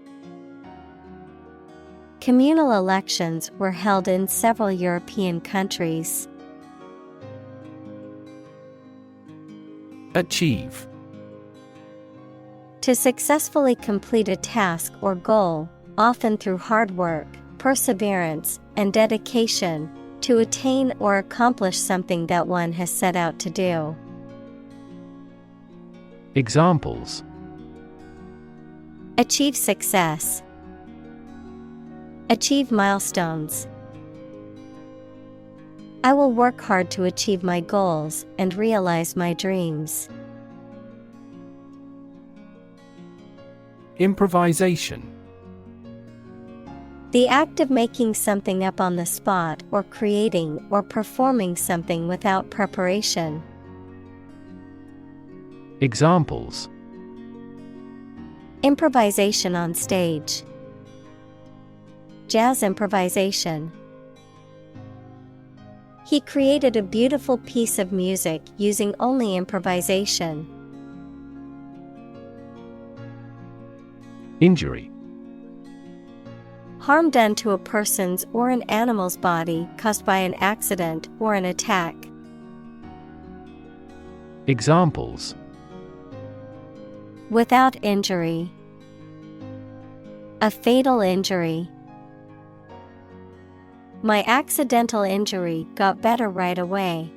Communal elections were held in several European countries. Achieve. To successfully complete a task or goal, often through hard work, perseverance, and dedication, to attain or accomplish something that one has set out to do. Examples: Achieve success. Achieve milestones. I will work hard to achieve my goals and realize my dreams. Improvisation. The act of making something up on the spot or creating or performing something without preparation. Examples: Improvisation on stage. Jazz improvisation. He created a beautiful piece of music using only improvisation. Injury. Harm done to a person's or an animal's body caused by an accident or an attack. Examples. Without injury. A fatal injury. My accidental injury got better right away.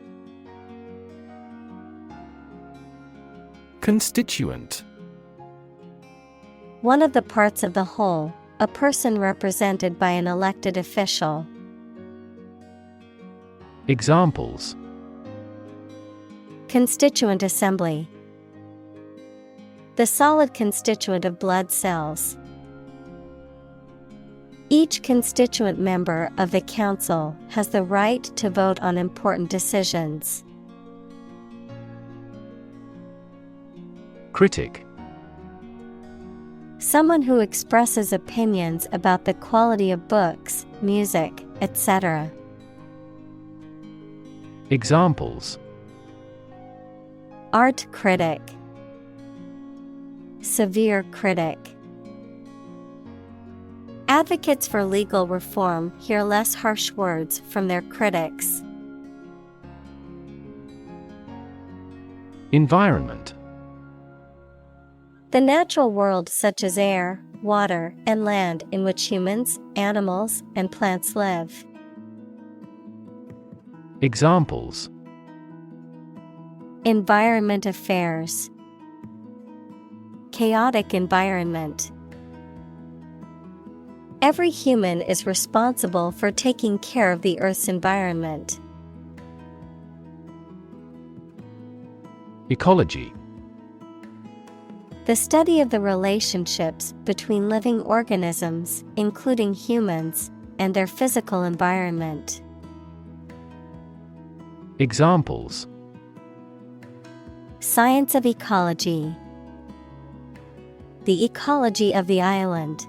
Constituent. One of the parts of the whole, a person represented by an elected official. Examples. Constituent assembly. The solid constituent of blood cells. Each constituent member of the council has the right to vote on important decisions. Critic. Someone who expresses opinions about the quality of books, music, etc. Examples. Art critic. Severe critic. Advocates for legal reform hear less harsh words from their critics. Environment. The natural world such as air, water, and land in which humans, animals, and plants live. Examples. Environment affairs. Chaotic environment. Every human is responsible for taking care of the Earth's environment. Ecology. The study of the relationships between living organisms, including humans, and their physical environment. Examples. Science of ecology. The ecology of the island.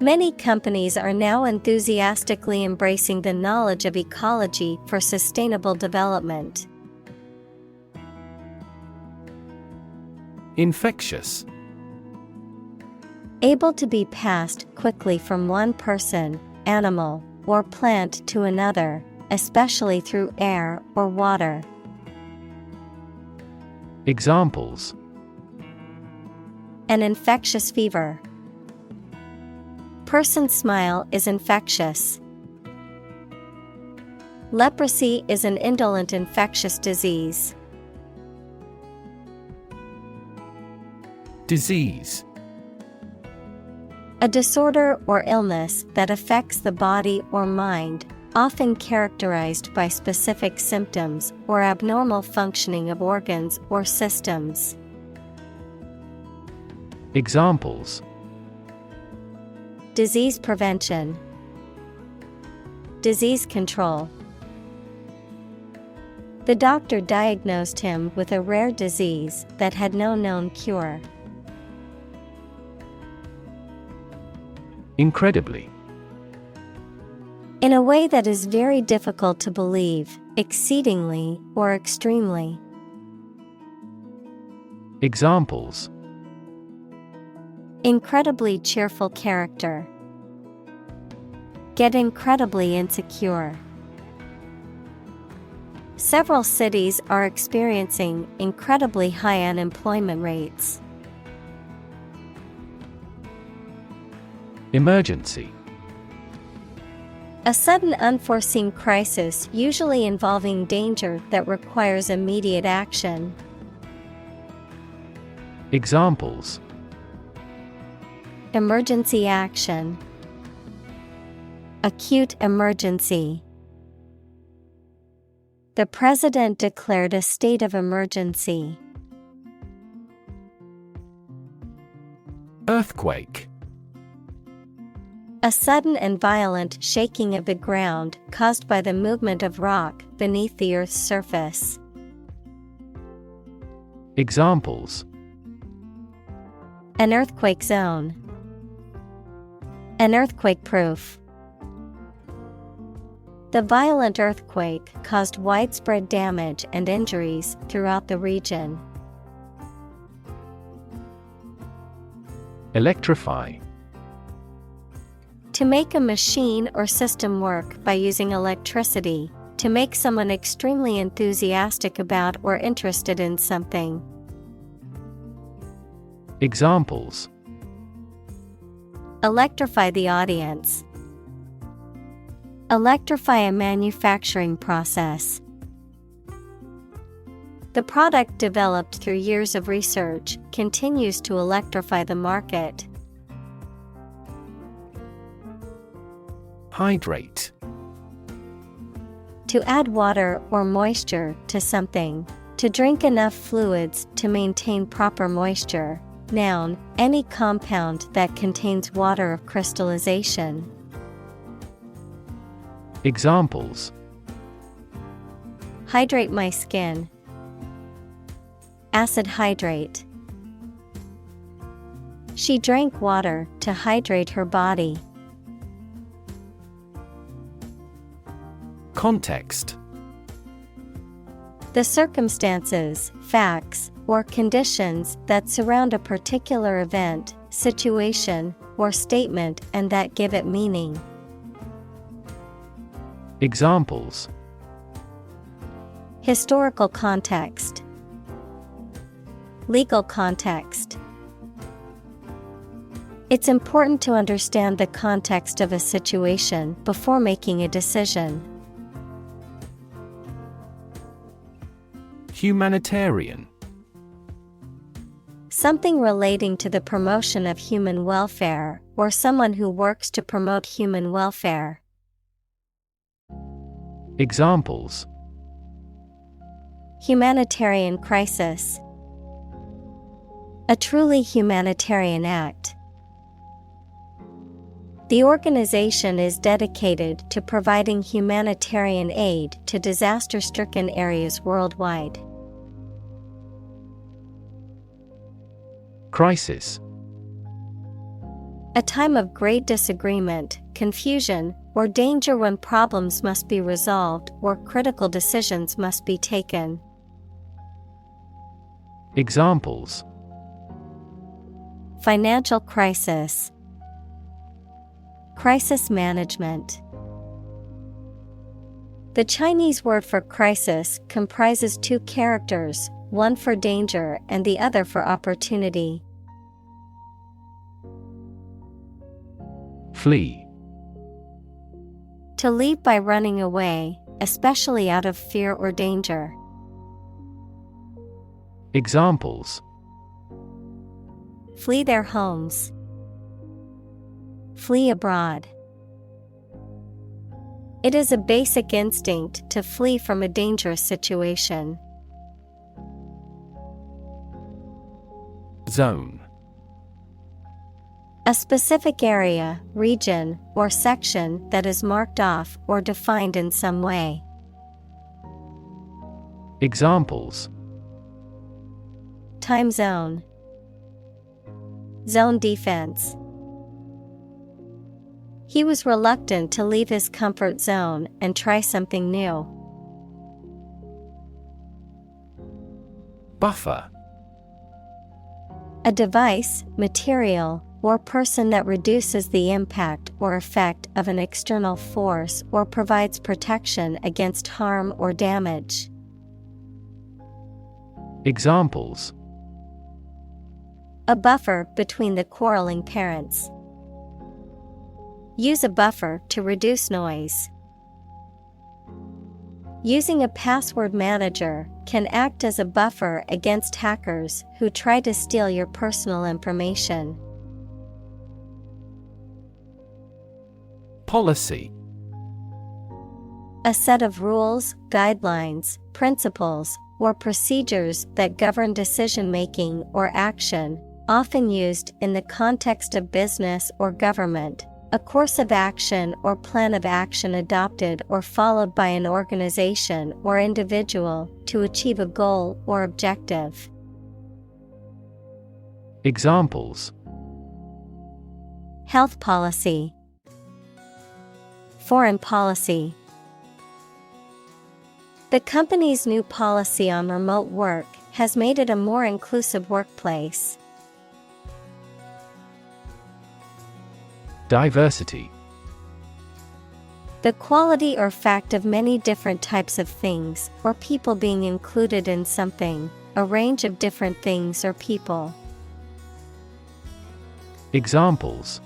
Many companies are now enthusiastically embracing the knowledge of ecology for sustainable development. Infectious. Able to be passed quickly from one person, animal, or plant to another, especially through air or water. Examples. An infectious fever. Person's smile is infectious. Leprosy is an indolent infectious disease. Disease. A disorder or illness that affects the body or mind, often characterized by specific symptoms or abnormal functioning of organs or systems. Examples. Disease prevention. Disease control. The doctor diagnosed him with a rare disease that had no known cure. Incredibly. In a way that is very difficult to believe, exceedingly or extremely. Examples. Incredibly cheerful character. Get incredibly insecure. Several cities are experiencing incredibly high unemployment rates. Emergency. A sudden unforeseen crisis usually involving danger that requires immediate action. Examples. Emergency action. Acute emergency. The president declared a state of emergency. Earthquake. A sudden and violent shaking of the ground caused by the movement of rock beneath the Earth's surface. Examples. An earthquake zone. An earthquake proof. The violent earthquake caused widespread damage and injuries throughout the region. Electrify. To make a machine or system work by using electricity, to make someone extremely enthusiastic about or interested in something. Examples: Electrify the audience. Electrify a manufacturing process. The product developed through years of research continues to electrify the market. Hydrate. To add water or moisture to something. To drink enough fluids to maintain proper moisture. Noun, any compound that contains water of crystallization. Examples: Hydrate my skin. Acid hydrate. She drank water to hydrate her body. Context. The circumstances, facts, or conditions that surround a particular event, situation, or statement and that give it meaning. Examples: Historical context. Legal context. It's important to understand the context of a situation before making a decision. Humanitarian. Something relating to the promotion of human welfare, or someone who works to promote human welfare. Examples: Humanitarian crisis. A truly humanitarian act. The organization is dedicated to providing humanitarian aid to disaster-stricken areas worldwide. Crisis. A time of great disagreement, confusion, or danger when problems must be resolved or critical decisions must be taken. Examples: Financial crisis. Crisis management. The Chinese word for crisis comprises two characters, one for danger and the other for opportunity. Flee. To leave by running away, especially out of fear or danger. Examples: Flee their homes. Flee abroad. It is a basic instinct to flee from a dangerous situation. Zone. A specific area, region, or section that is marked off or defined in some way. Examples: Time zone. Zone defense. He was reluctant to leave his comfort zone and try something new. Buffer. A device, material, or person that reduces the impact or effect of an external force or provides protection against harm or damage. Examples: A buffer between the quarreling parents. Use a buffer to reduce noise. Using a password manager can act as a buffer against hackers who try to steal your personal information. Policy. A set of rules, guidelines, principles, or procedures that govern decision-making or action, often used in the context of business or government. A course of action or plan of action adopted or followed by an organization or individual to achieve a goal or objective. Examples: health policy, foreign policy. The company's new policy on remote work has made it a more inclusive workplace. Diversity. The quality or fact of many different types of things or people being included in something, a range of different things or people. Examples: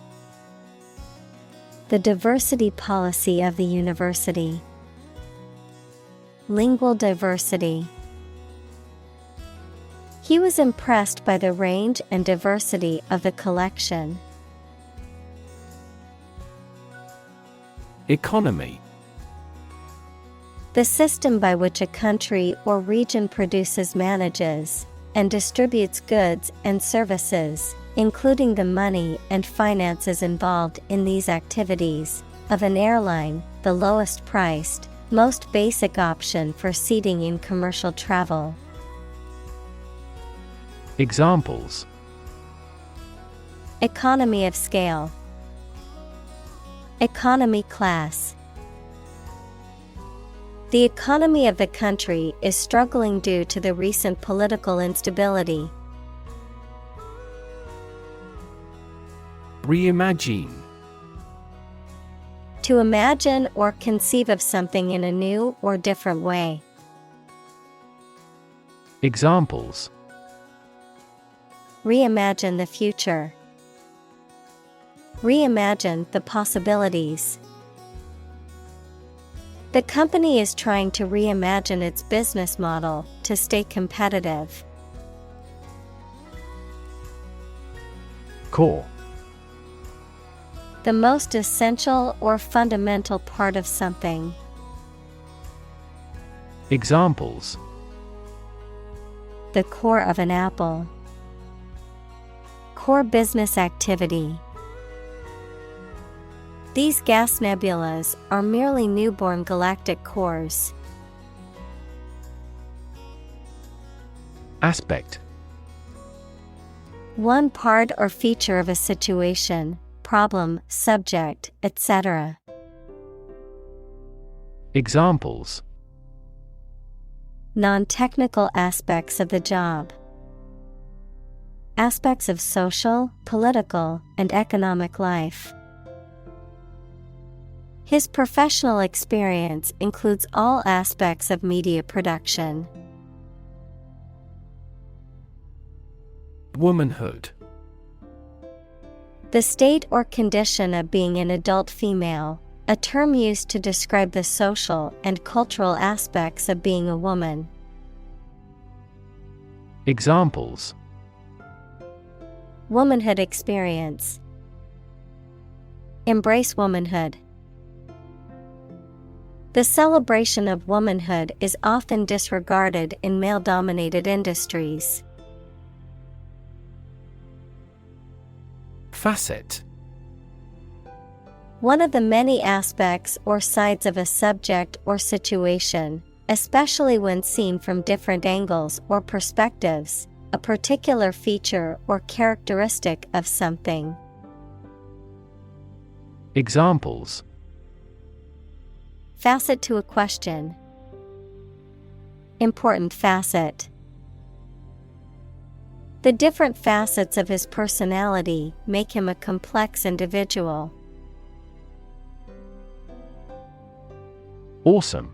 the diversity policy of the university, lingual diversity. He was impressed by the range and diversity of the collection. Economy. The system by which a country or region produces, manages, and distributes goods and services, including the money and finances involved in these activities, of an airline, the lowest priced, most basic option for seating in commercial travel. Examples: economy of scale, economy class. The economy of the country is struggling due to the recent political instability. Reimagine. To imagine or conceive of something in a new or different way. Examples: reimagine the future, reimagine the possibilities. The company is trying to reimagine its business model to stay competitive. Core. The most essential or fundamental part of something. Examples: the core of an apple, core business activity. These gas nebulas are merely newborn galactic cores. Aspect. One part or feature of a situation, problem, subject, etc. Examples: non-technical aspects of the job, aspects of social, political, and economic life. His professional experience includes all aspects of media production. Womanhood. The state or condition of being an adult female, a term used to describe the social and cultural aspects of being a woman. Examples: womanhood experience, embrace womanhood. The celebration of womanhood is often disregarded in male-dominated industries. Facet. One of the many aspects or sides of a subject or situation, especially when seen from different angles or perspectives, a particular feature or characteristic of something. Examples: facet to a question, important facet. The different facets of his personality make him a complex individual. Awesome.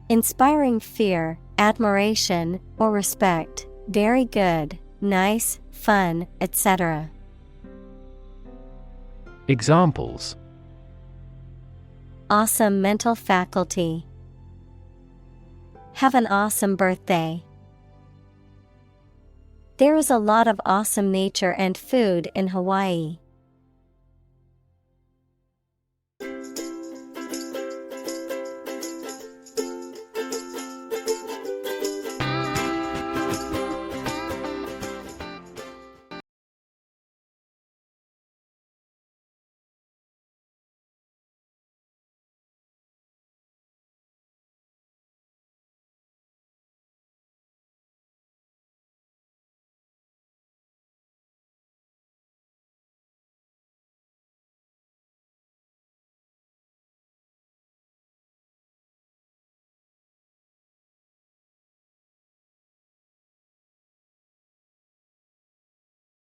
Inspiring fear, admiration, or respect, very good, nice, fun, etc. Examples: awesome mental faculty, have an awesome birthday. There is a lot of awesome nature and food in Hawaii.